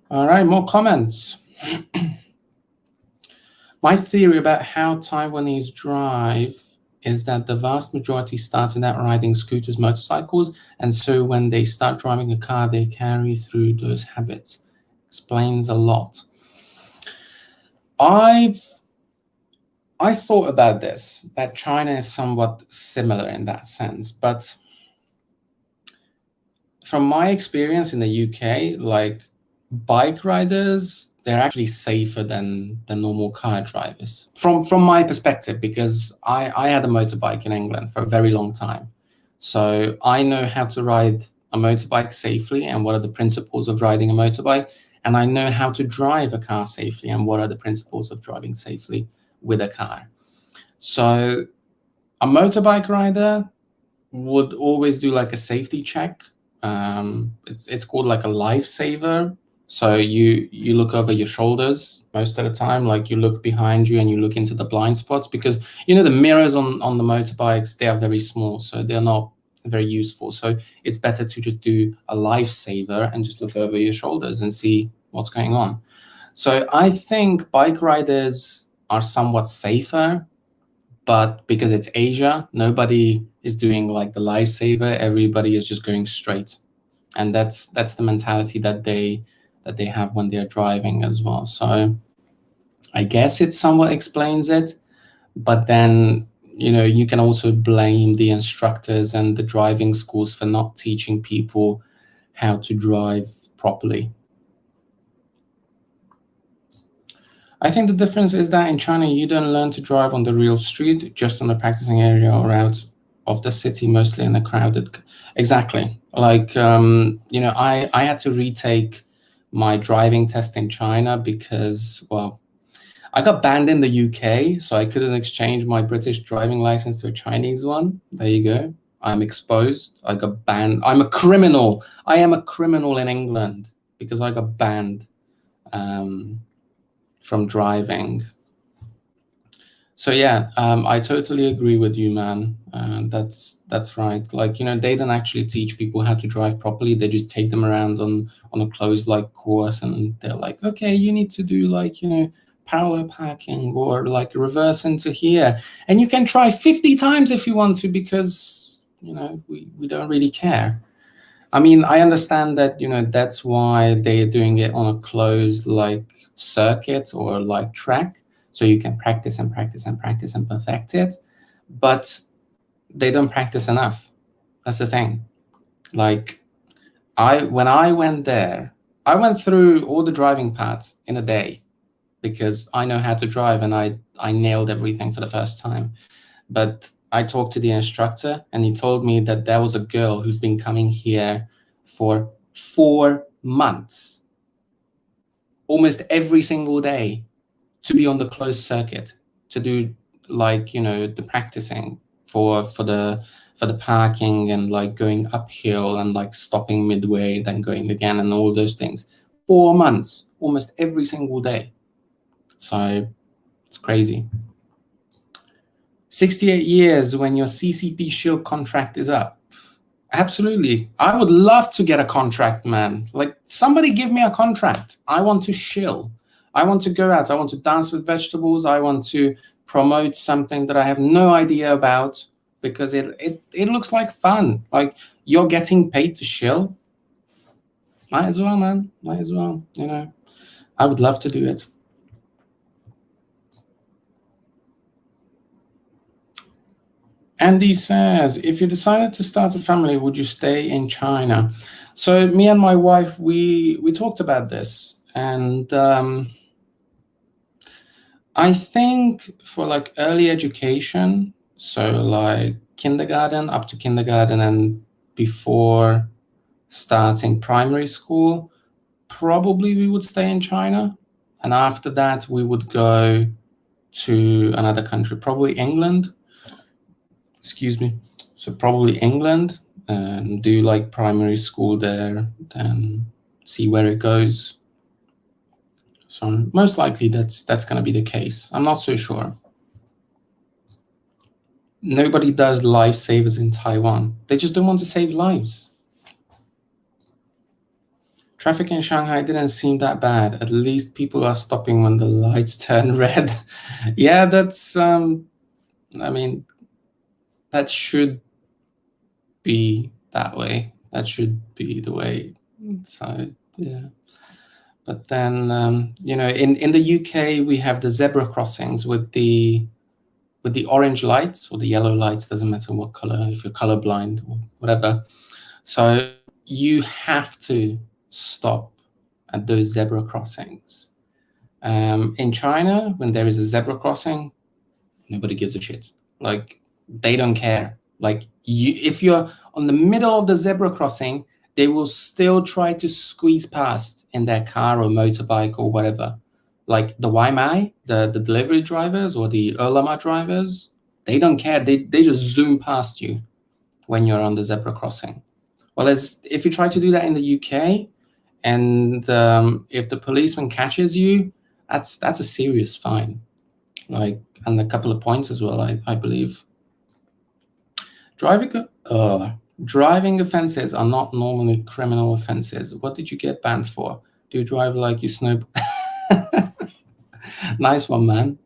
All right, more comments. My theory about how Taiwanese drive is that the vast majority started out riding scooters, motorcycles, and so when they start driving a car, they carry through those habits. Explains a lot. I thought about this, that China is somewhat similar in that sense, but from my experience in the UK, like, bike riders, they're actually safer than normal car drivers. From my perspective, because I had a motorbike in England for a very long time. So I know how to ride a motorbike safely and what are the principles of riding a motorbike. And I know how to drive a car safely and what are the principles of driving safely with a car. So a motorbike rider would always do like a safety check. It's called like a lifesaver. So you look over your shoulders most of the time, like you look behind you and you look into the blind spots, because the mirrors on the motorbikes, they are very small, so they're not very useful. So it's better to just do a lifesaver and just look over your shoulders and see what's going on. So I think bike riders are somewhat safer, but because it's Asia, nobody is doing like the lifesaver. Everybody is just going straight, and that's the mentality that they have when they're driving as well. So I guess it somewhat explains it, but then you can also blame the instructors and the driving schools for not teaching people how to drive properly. I think the difference is that in China, you don't learn to drive on the real street, just on the practicing area or out of the city, mostly in a crowded. Exactly. Like, I had to retake my driving test in China because, well, I got banned in the UK, so I couldn't exchange my British driving license to a Chinese one. There you go. I'm exposed. I got banned. I'm a criminal. I am a criminal in England because I got banned from driving. So yeah, I totally agree with you, man. That's right. Like, they don't actually teach people how to drive properly. They just take them around on a closed like course, and they're like, okay, you need to do like, parallel parking or like reverse into here, and you can try 50 times if you want to, because we don't really care. I mean, I understand that, that's why they're doing it on a closed like circuit or like track, so you can practice and practice and practice and perfect it. But they don't practice enough. That's the thing. Like, when I went there, I went through all the driving paths in a day because I know how to drive and I nailed everything for the first time. But I talked to the instructor and he told me that there was a girl who's been coming here for 4 months, almost every single day, to be on the closed circuit, to do like, the practicing for the parking and like going uphill and like stopping midway, then going again and all those things. 4 months, almost every single day. So it's crazy. 68 years when your CCP Shill contract is up. Absolutely. I would love to get a contract, man. Like, somebody give me a contract. I want to shill. I want to go out. I want to dance with vegetables. I want to promote something that I have no idea about because it looks like fun. Like, you're getting paid to shill. Might as well, man. Might as well. I would love to do it. Andy says, if you decided to start a family, would you stay in China? So me and my wife, we talked about this, and I think for like early education, so like kindergarten, up to kindergarten and before starting primary school, probably we would stay in China. And after that, we would go to another country, probably England. Excuse me. So probably England, and do like primary school there, then see where it goes. So most likely that's going to be the case. I'm not so sure. Nobody does lifesavers in Taiwan. They just don't want to save lives. Traffic in Shanghai didn't seem that bad. At least people are stopping when the lights turn red. Yeah, that's, I mean, that should be that way. That should be the way. So, yeah. But then, in the UK, we have the zebra crossings with the orange lights or the yellow lights, doesn't matter what color, if you're colorblind or whatever. So you have to stop at those zebra crossings. In China, when there is a zebra crossing, nobody gives a shit. Like, they don't care. Like, if you're on the middle of the zebra crossing, they will still try to squeeze past in their car or motorbike or whatever. Like the Waimai, the delivery drivers or the Ulama drivers, they don't care. They just zoom past you when you're on the zebra crossing. Well, if you try to do that in the UK, and if the policeman catches you, that's a serious fine. Like, and a couple of points as well, I believe. Driving offenses are not normally criminal offenses. What did you get banned for? Do you drive like you snowboard? Nice one, man.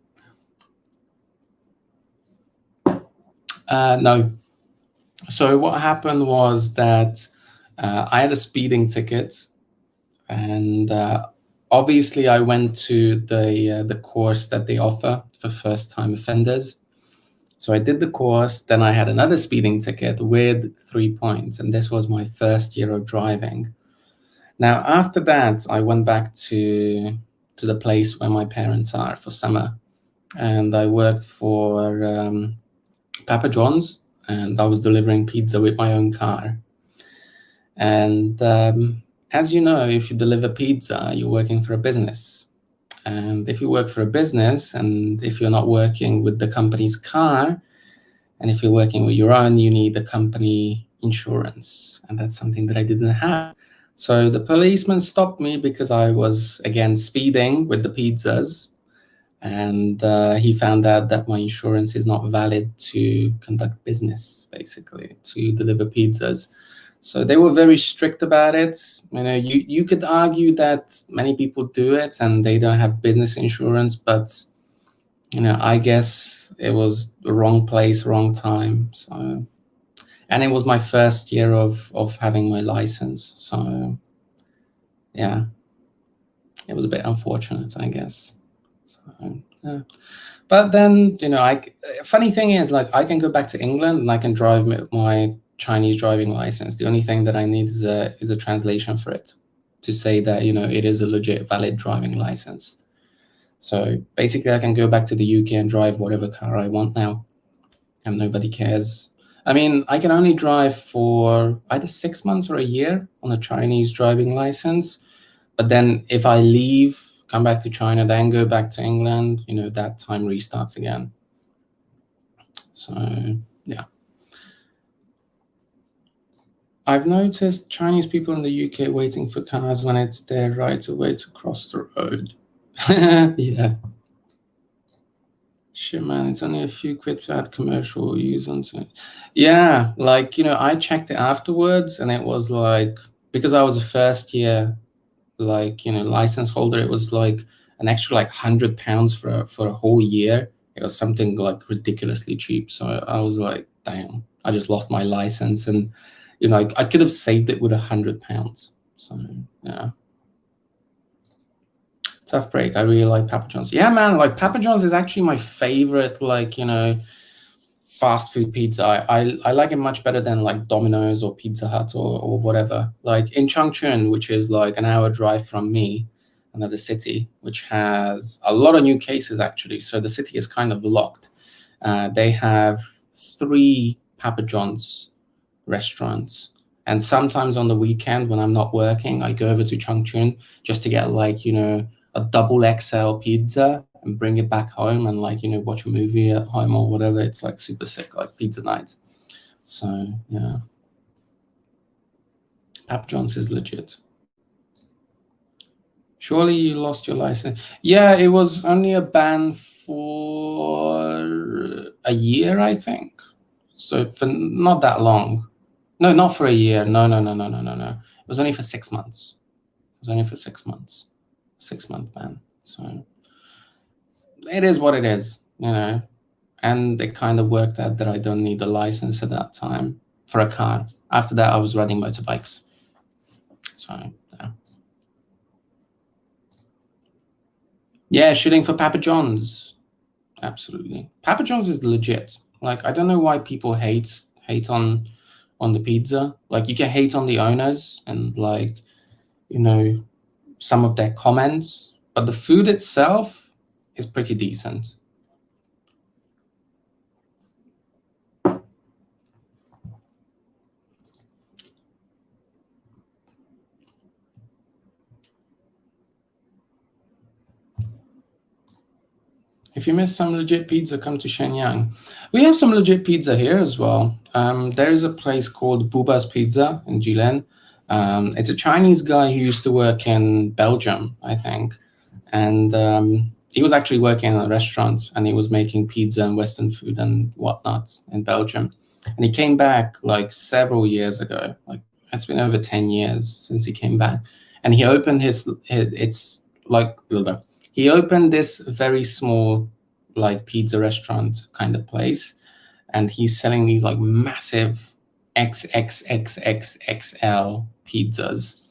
No. So what happened was that I had a speeding ticket, and obviously I went to the course that they offer for first-time offenders. So I did the course, then I had another speeding ticket with 3 points, and this was my first year of driving. Now, after that, I went back to the place where my parents are for summer, and I worked for Papa John's, and I was delivering pizza with my own car. And as you know, if you deliver pizza, you're working for a business. And if you work for a business, and if you're not working with the company's car, and if you're working with your own, you need the company insurance. And that's something that I didn't have. So the policeman stopped me because I was, again, speeding with the pizzas. And he found out that my insurance is not valid to conduct business, basically, to deliver pizzas. So they were very strict about it. You could argue that many people do it and they don't have business insurance, but I guess it was the wrong place, wrong time. So, and it was my first year of having my license. So, yeah, it was a bit unfortunate, I guess. So, yeah. But then, funny thing is, like, I can go back to England and I can drive my Chinese driving license. The only thing that I need is a translation for it. to say that, you know, it is a legit valid driving license. So basically I can go back to the UK and drive whatever car I want now, and nobody cares. I mean, I can only drive for either 6 months or a year on a Chinese driving license. But then if I leave, come back to China, then go back to England, you know, that time restarts again. So, yeah. I've noticed Chinese people in the UK waiting for cars when it's their right away to cross the road. Yeah. Shit, man, it's only a few quid to add commercial use onto it. Yeah, like, you know, I checked it afterwards, and it was like, because I was a first year, like, you know, license holder, it was like an extra like £100 for a whole year. It was something like ridiculously cheap. So I was like, damn, I just lost my license, and you know, I could have saved it with £100. So yeah. Tough break. I really like Papa John's. Yeah, man, like Papa John's is actually my favorite, like, you know, fast food pizza. I like it much better than like Domino's or Pizza Hut or whatever. Like in Changchun, which is like an hour drive from me, another city, which has a lot of new cases actually. So the city is kind of locked. They have 3 Papa John's restaurants. And sometimes on the weekend when I'm not working, I go over to Changchun just to get like, you know, a double XL pizza and bring it back home and like, you know, watch a movie at home or whatever. It's like super sick, like pizza night. So yeah. Papa John's is legit. Surely you lost your license. Yeah, it was only a ban for a year, I think. So for not that long. No, not for a year. No. It was only for 6 months. It was only for 6 months. 6-month ban. So it is what it is, you know. And it kind of worked out that I don't need a license at that time for a car. After that, I was riding motorbikes. So yeah. Yeah, shooting for Papa John's. Absolutely. Papa John's is legit. Like, I don't know why people hate on the pizza. Like, you can hate on the owners and like, you know, some of their comments, but the food itself is pretty decent. If you miss some legit pizza, come to Shenyang. We have some legit pizza here as well. There is a place called Buba's Pizza in Jilin. It's a Chinese guy who used to work in Belgium, I think. And he was actually working in a restaurant, and he was making pizza and Western food and whatnot in Belgium. And he came back like several years ago. Like, it's been over 10 years since he came back. And he opened his it's like, he opened this very small like pizza restaurant kind of place, and he's selling these like massive XXXXXL pizzas,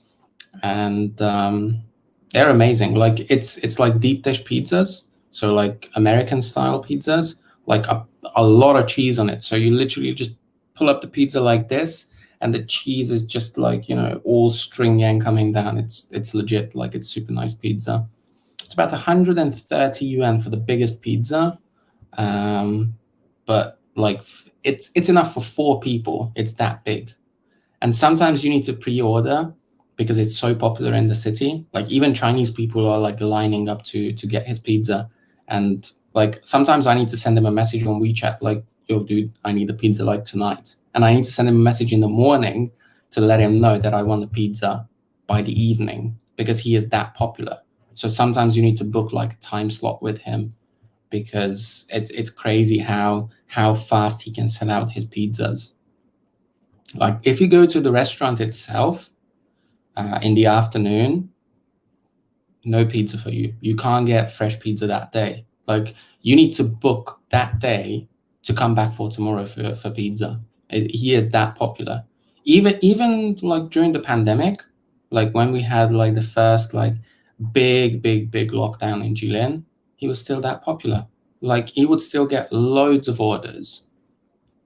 and they're amazing. Like it's like deep dish pizzas, so like American style pizzas, like a lot of cheese on it. So you literally just pull up the pizza like this, and the cheese is just like, you know, all stringy and coming down. It's legit. Like, it's super nice pizza. It's about 130 yuan for the biggest pizza, but like it's enough for 4 people. It's that big. And sometimes you need to pre-order because it's so popular in the city. Like, even Chinese people are like lining up to get his pizza. And like sometimes I need to send him a message on WeChat like, yo dude, I need a pizza like tonight. And I need to send him a message in the morning to let him know that I want the pizza by the evening, because he is that popular. So sometimes you need to book like a time slot with him, because it's crazy how fast he can sell out his pizzas. Like, if you go to the restaurant itself in the afternoon, no pizza for you. You can't get fresh pizza that day. Like, you need to book that day to come back for tomorrow for pizza. He is that popular. Even like during the pandemic, like when we had like the first like big lockdown in Jilin, he was still that popular. Like, he would still get loads of orders.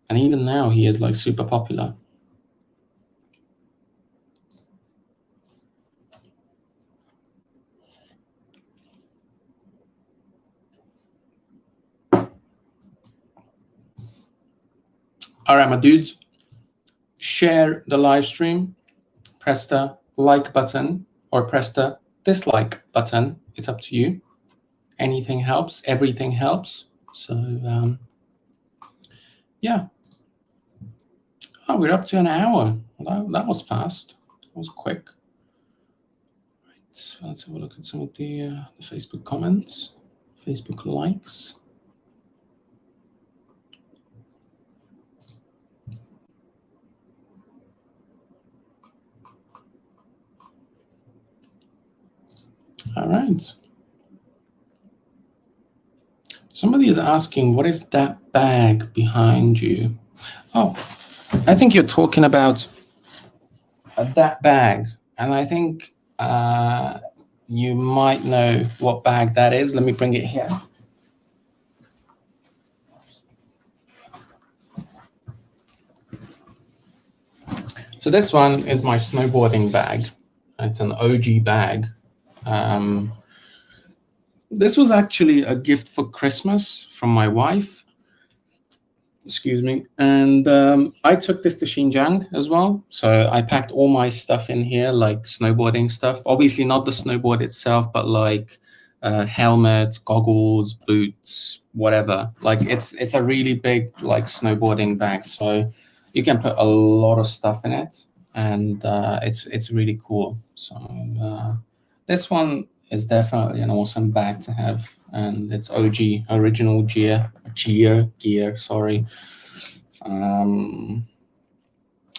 And even now he is like super popular. All right, my dudes, share the live stream, press the like button or press the dislike button. It's up to you. Anything helps, everything helps. So yeah. Oh, we're up to an hour. That was fast. That was quick. Right, so let's have a look at some of the Facebook comments, Facebook likes. All right. Somebody is asking, what is that bag behind you? Oh, I think you're talking about that bag. And I think you might know what bag that is. Let me bring it here. So this one is my snowboarding bag. It's an OG bag. This was actually a gift for Christmas from my wife. Excuse me. And I took this to Xinjiang as well. So I packed all my stuff in here, like snowboarding stuff. Obviously not the snowboard itself, but like helmet, goggles, boots, whatever. Like it's a really big like snowboarding bag. So you can put a lot of stuff in it, and it's really cool. So this one is definitely an awesome bag to have, and it's OG, original gear, sorry.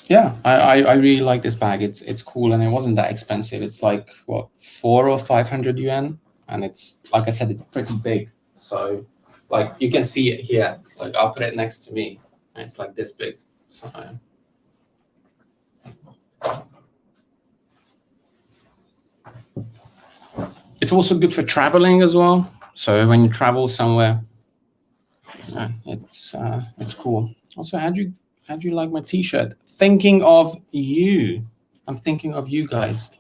Yeah, I really like this bag. It's cool, and it wasn't that expensive. It's like what, 400 or 500 yuan, and it's, like I said, it's pretty big. So like you can see it here. Like I'll put it next to me, and it's like this big. So it's also good for traveling as well. So when you travel somewhere, yeah, it's cool. Also, how'd you like my t-shirt? Thinking of you. I'm thinking of you guys.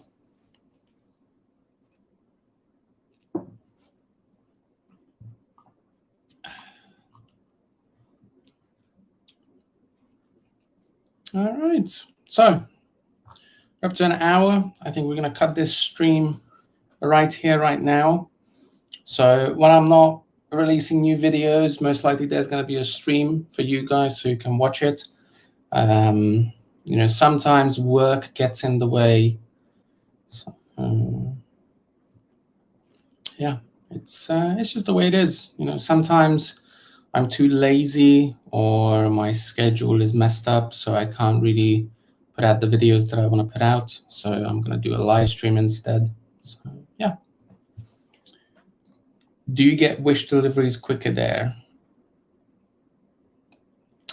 All right. So we're up to an hour. I think we're going to cut this stream right here, right now. So when I'm not releasing new videos, most likely there's going to be a stream for you guys so you can watch it. You know, sometimes work gets in the way. So, yeah, it's just the way it is. You know, sometimes I'm too lazy or my schedule is messed up, so I can't really put out the videos that I want to put out. So I'm going to do a live stream instead. So yeah. Do you get Wish deliveries quicker there?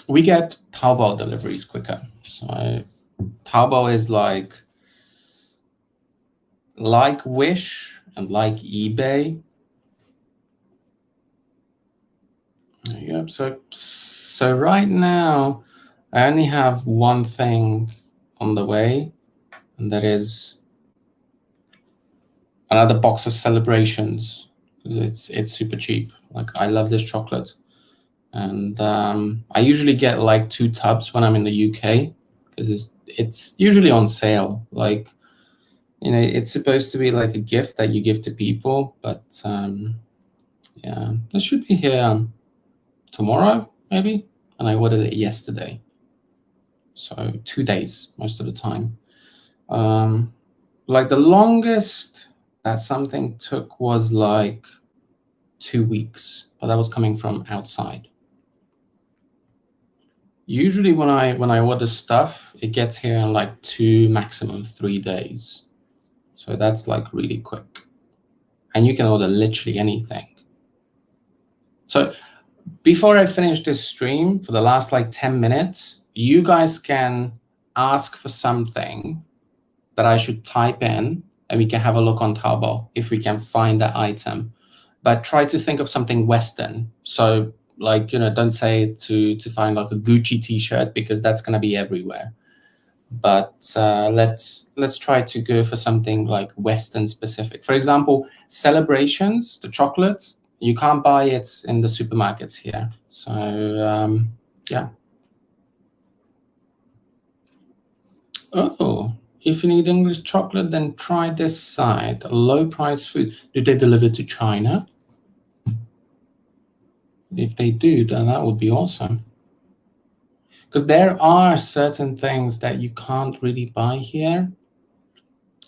We get Taobao deliveries quicker. So Taobao is like Wish and like eBay. Yep. So right now, I only have one thing on the way, and that is another box of Celebrations. It's super cheap. Like I love this chocolate, and I usually get like 2 tubs when I'm in the UK because it's usually on sale. Like, you know, it's supposed to be like a gift that you give to people, but yeah, this should be here tomorrow maybe, and I ordered it yesterday, so 2 days most of the time. Like the longest that something took was like 2 weeks, but that was coming from outside. Usually when I order stuff, it gets here in like 2, maximum 3 days. So that's like really quick. And you can order literally anything. So before I finish this stream, for the last like 10 minutes, you guys can ask for something that I should type in, and we can have a look on Taobao if we can find that item. But try to think of something Western. So like, you know, don't say to find like a Gucci t-shirt, because that's going to be everywhere. But let's try to go for something like Western specific. For example, Celebrations, the chocolate, you can't buy it in the supermarkets here. So yeah. Oh, if you need English chocolate, then try this site. Low price food. Do they deliver to China? If they do, then that would be awesome. Because there are certain things that you can't really buy here.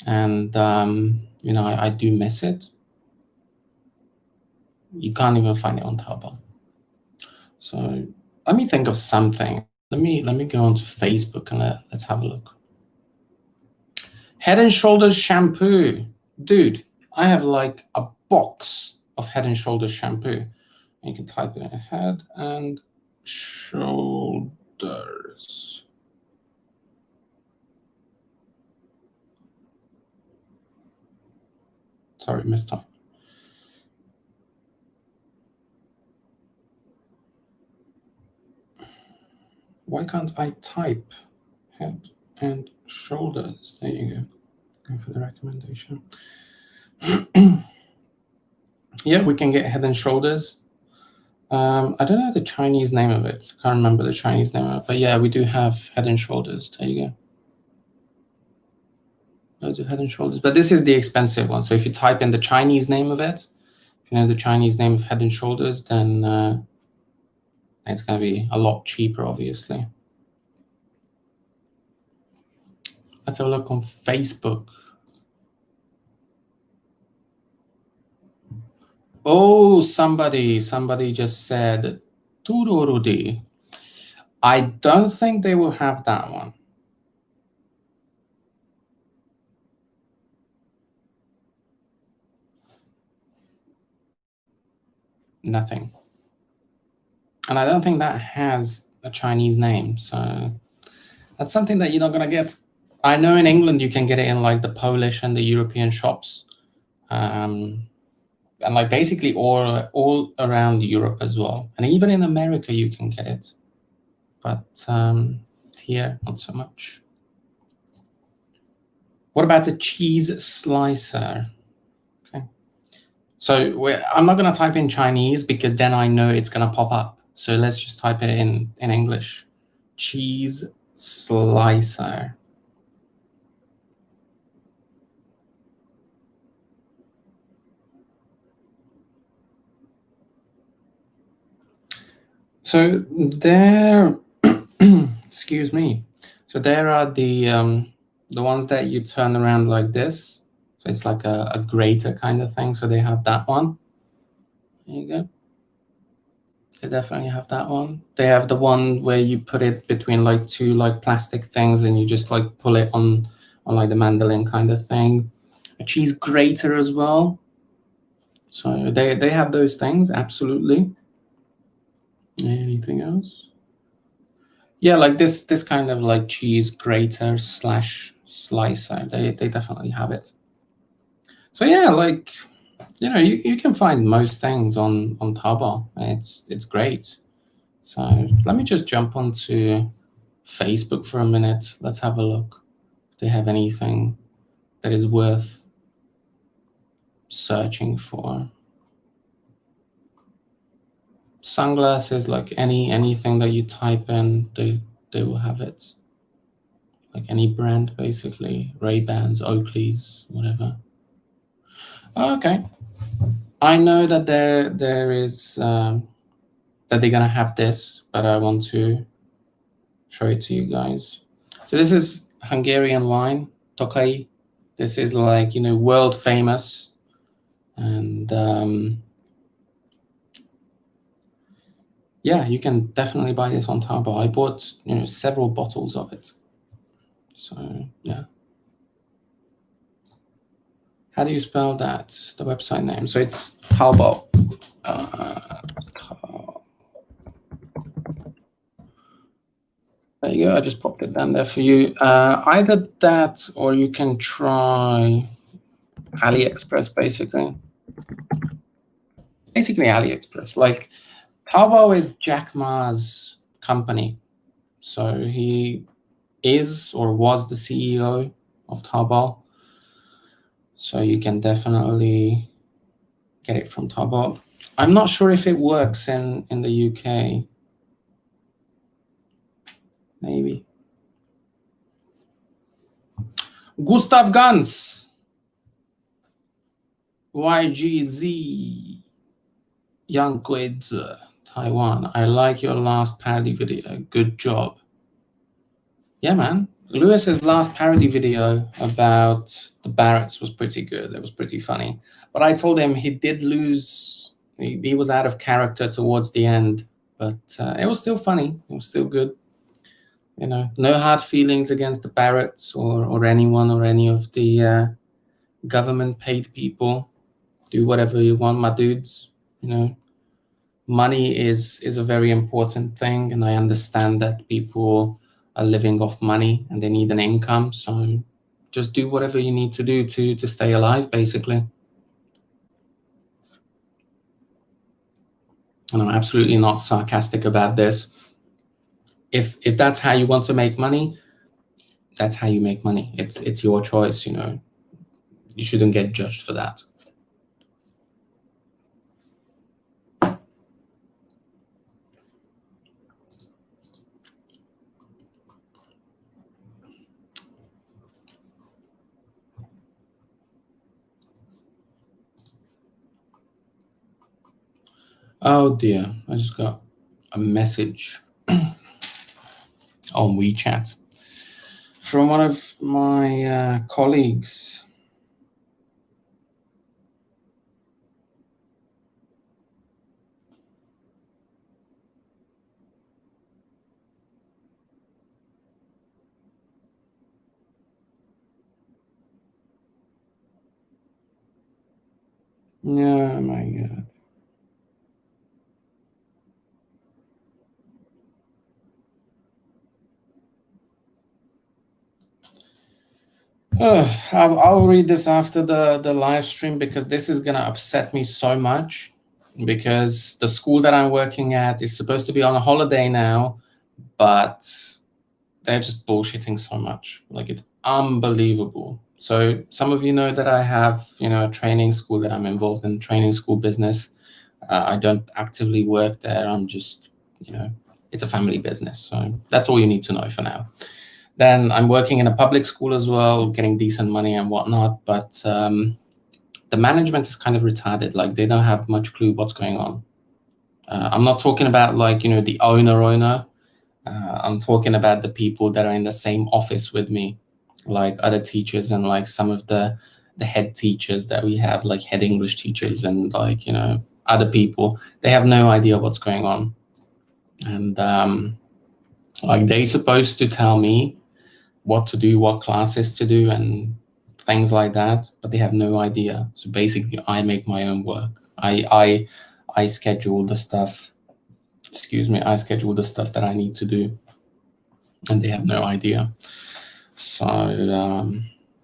And, I do miss it. You can't even find it on Taobao. So let me think of something. Let me go onto Facebook and let's have a look. Head and Shoulders shampoo. Dude, I have like a box of Head and Shoulders shampoo. And you can type in Head and Shoulders. Sorry, mistype. Why can't I type Head and Shoulders? There you go. Go for the recommendation. Yeah, we can get Head and Shoulders. I don't know the Chinese name of it. Can't remember the Chinese name of it. But yeah, we do have Head and Shoulders. There you go. Loads of Head and Shoulders. But this is the expensive one. So if you type in the Chinese name of it, if you know the Chinese name of Head and Shoulders, then it's going to be a lot cheaper, obviously. Let's have a look on Facebook. Oh, somebody just said Tururudi. I don't think they will have that one. Nothing. And I don't think that has a Chinese name. So that's something that you're not going to get. I know in England you can get it in like the Polish and the European shops. And like basically all around Europe as well. And even in America you can get it. But here, not so much. What about a cheese slicer? Okay. So I'm not going to type in Chinese because then I know it's going to pop up. So let's just type it in English. Cheese slicer. So there, excuse me. So there are the ones that you turn around like this. So it's like a grater kind of thing. So they have that one. There you go. They definitely have that one. They have the one where you put it between like two like plastic things and you just like pull it on like the mandolin kind of thing. A cheese grater as well. So they have those things, absolutely. Anything else? Yeah, like this kind of like cheese grater / slicer. They definitely have it. So yeah, like you can find most things on Taobao. It's great. So let me just jump onto Facebook for a minute. Let's have a look. If they have anything that is worth searching for. Sunglasses, like anything that you type in, they will have it. Like any brand, basically. Ray-Bans, Oakleys, whatever. Okay. I know that there is that they're gonna have this, but I want to show it to you guys. So this is Hungarian wine, Tokai. This is like world famous, and yeah, you can definitely buy this on Taobao. I bought several bottles of it. So yeah. How do you spell that? The website name. So it's Taobao. There you go. I just popped it down there for you. Either that, or you can try AliExpress, basically. Basically, AliExpress. Like Taobao is Jack Ma's company, so he is or was the CEO of Taobao. So you can definitely get it from Taobao. I'm not sure if it works in the UK. Maybe. Gustav Gans, YGZ, Young Quids, Taiwan. I like your last parody video. Good job. Yeah, man. Lewis's last parody video about the Barretts was pretty good. It was pretty funny. But I told him he did lose. He was out of character towards the end, but it was still funny. It was still good. You know, no hard feelings against the Barretts or anyone or any of the government paid people. Do whatever you want, my dudes. You know, money is a very important thing, and I understand that people are living off money and they need an income. So just do whatever you need to do to stay alive, basically. And I'm absolutely not sarcastic about this. If that's how you want to make money, that's how you make money. It's your choice, you know. You shouldn't get judged for that. Oh dear, I just got a message on WeChat from one of my colleagues. Yeah, my God. I'll read this after the live stream because this is gonna upset me so much, because the school that I'm working at is supposed to be on a holiday now, but they're just bullshitting so much. Like, it's unbelievable. So some of you know that I have, you know, a training school that I'm involved in, training school business. I don't actively work there. I'm just, you know, it's a family business. So that's all you need to know for now. Then I'm working in a public school as well, getting decent money and whatnot. But the management is kind of retarded. Like, they don't have much clue what's going on. I'm not talking about, like, you know, the owner. I'm talking about the people that are in the same office with me, like other teachers and like some of the head teachers that we have, like head English teachers and, like, you know, other people. They have no idea what's going on. And like, they're supposed to tell me what to do, what classes to do, and things like that, but they have no idea. So basically, I make my own work. I schedule the stuff. Excuse me. I schedule the stuff that I need to do, and they have no idea. So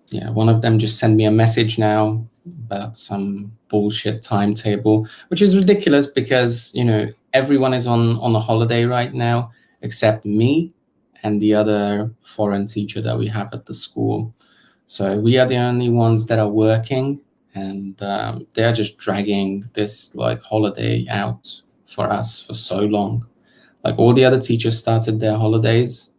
yeah, one of them just sent me a message now about some bullshit timetable, which is ridiculous because, you know, everyone is on a holiday right now except me and the other foreign teacher that we have at the school. So we are the only ones that are working, and they're just dragging this like holiday out for us for so long. Like, all the other teachers started their holidays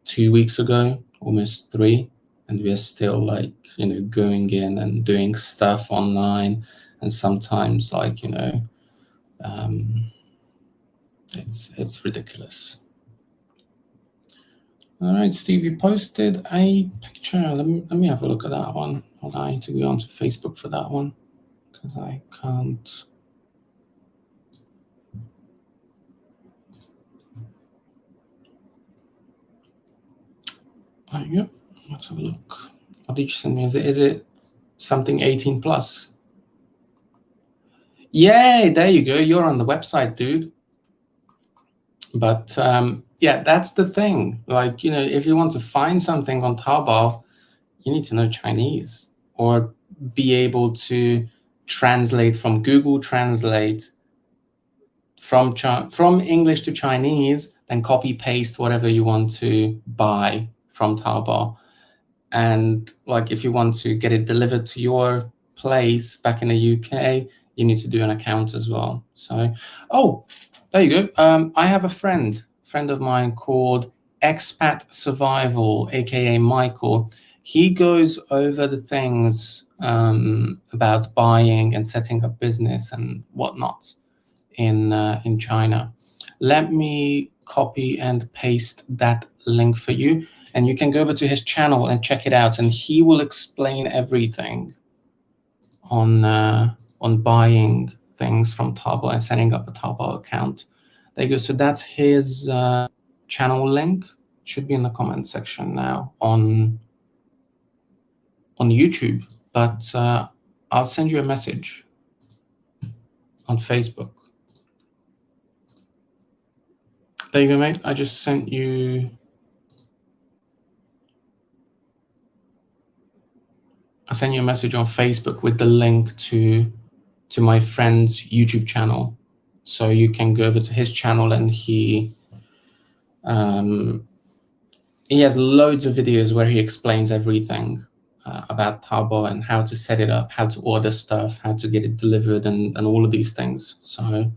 2 weeks ago, almost 3, and we're still, like, you know, going in and doing stuff online, and sometimes, like, you know, it's ridiculous. All right, Steve, you posted a picture. Let me have a look at that one. Hold on, I need to go onto Facebook for that one because I can't. Oh, yeah. Let's have a look. What did you send me? Is it something 18 plus? Yay, there you go. You're on the website, dude. But yeah, that's the thing. Like, you know, if you want to find something on Taobao, you need to know Chinese or be able to translate from Google Translate from English to Chinese, then copy paste whatever you want to buy from Taobao. And like, if you want to get it delivered to your place back in the UK, you need to do an account as well. So, oh, there you go. I have a friend of mine called Expat Survival, aka Michael. He goes over the things about buying and setting up business and whatnot in China. Let me copy and paste that link for you, and you can go over to his channel and check it out, and he will explain everything on buying things from Taobao and setting up a Taobao account. There you go. So that's his channel link. Should be in the comment section now on YouTube, but I'll send you a message on Facebook. There you go, mate. I just sent you. I sent you a message on Facebook with the link to my friend's YouTube channel, so you can go over to his channel, and he has loads of videos where he explains everything about Taobao and how to set it up, how to order stuff, how to get it delivered, and all of these things. So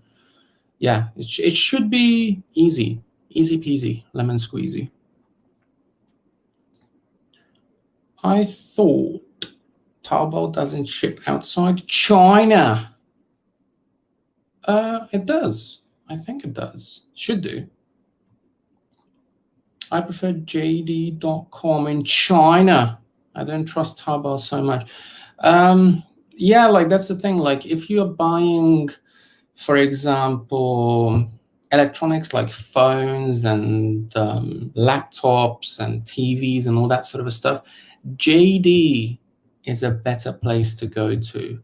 yeah, it should be easy peasy, lemon squeezy. I thought Taobao doesn't ship outside China. It does. I think it does. Should do. I prefer JD.com in China. I don't trust Taobao so much. Yeah, like that's the thing. Like if you're buying, for example, electronics like phones and laptops and TVs and all that sort of stuff, JD is a better place to go to.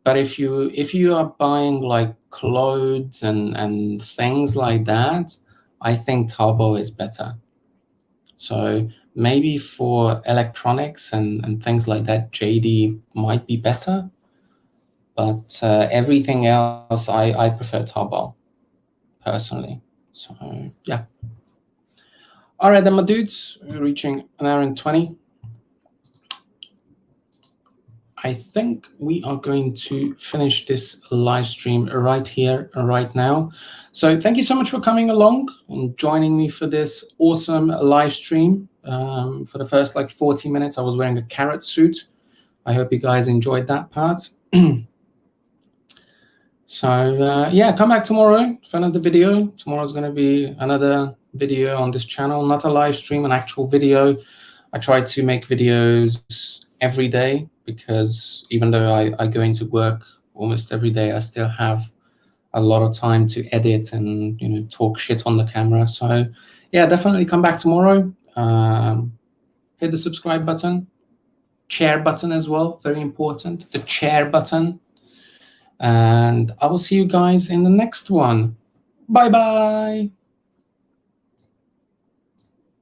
But if you are buying like clothes and things like that, I think Taobao is better. So maybe for electronics and things like that, JD might be better. But everything else, I prefer Taobao personally. So yeah. All right, then, my dudes, we're reaching an hour and 20. I think we are going to finish this live stream right here, right now. So thank you so much for coming along and joining me for this awesome live stream. For the first like 40 minutes, I was wearing a carrot suit. I hope you guys enjoyed that part. So yeah, come back tomorrow for another video. Tomorrow's going to be another video on this channel, not a live stream, an actual video. I try to make videos every day because even though I go into work almost every day, I still have a lot of time to edit and talk shit on the camera. So yeah, definitely come back tomorrow. Hit the subscribe button, share button as well, very important, the share button. And I will see you guys in the next one. Bye-bye.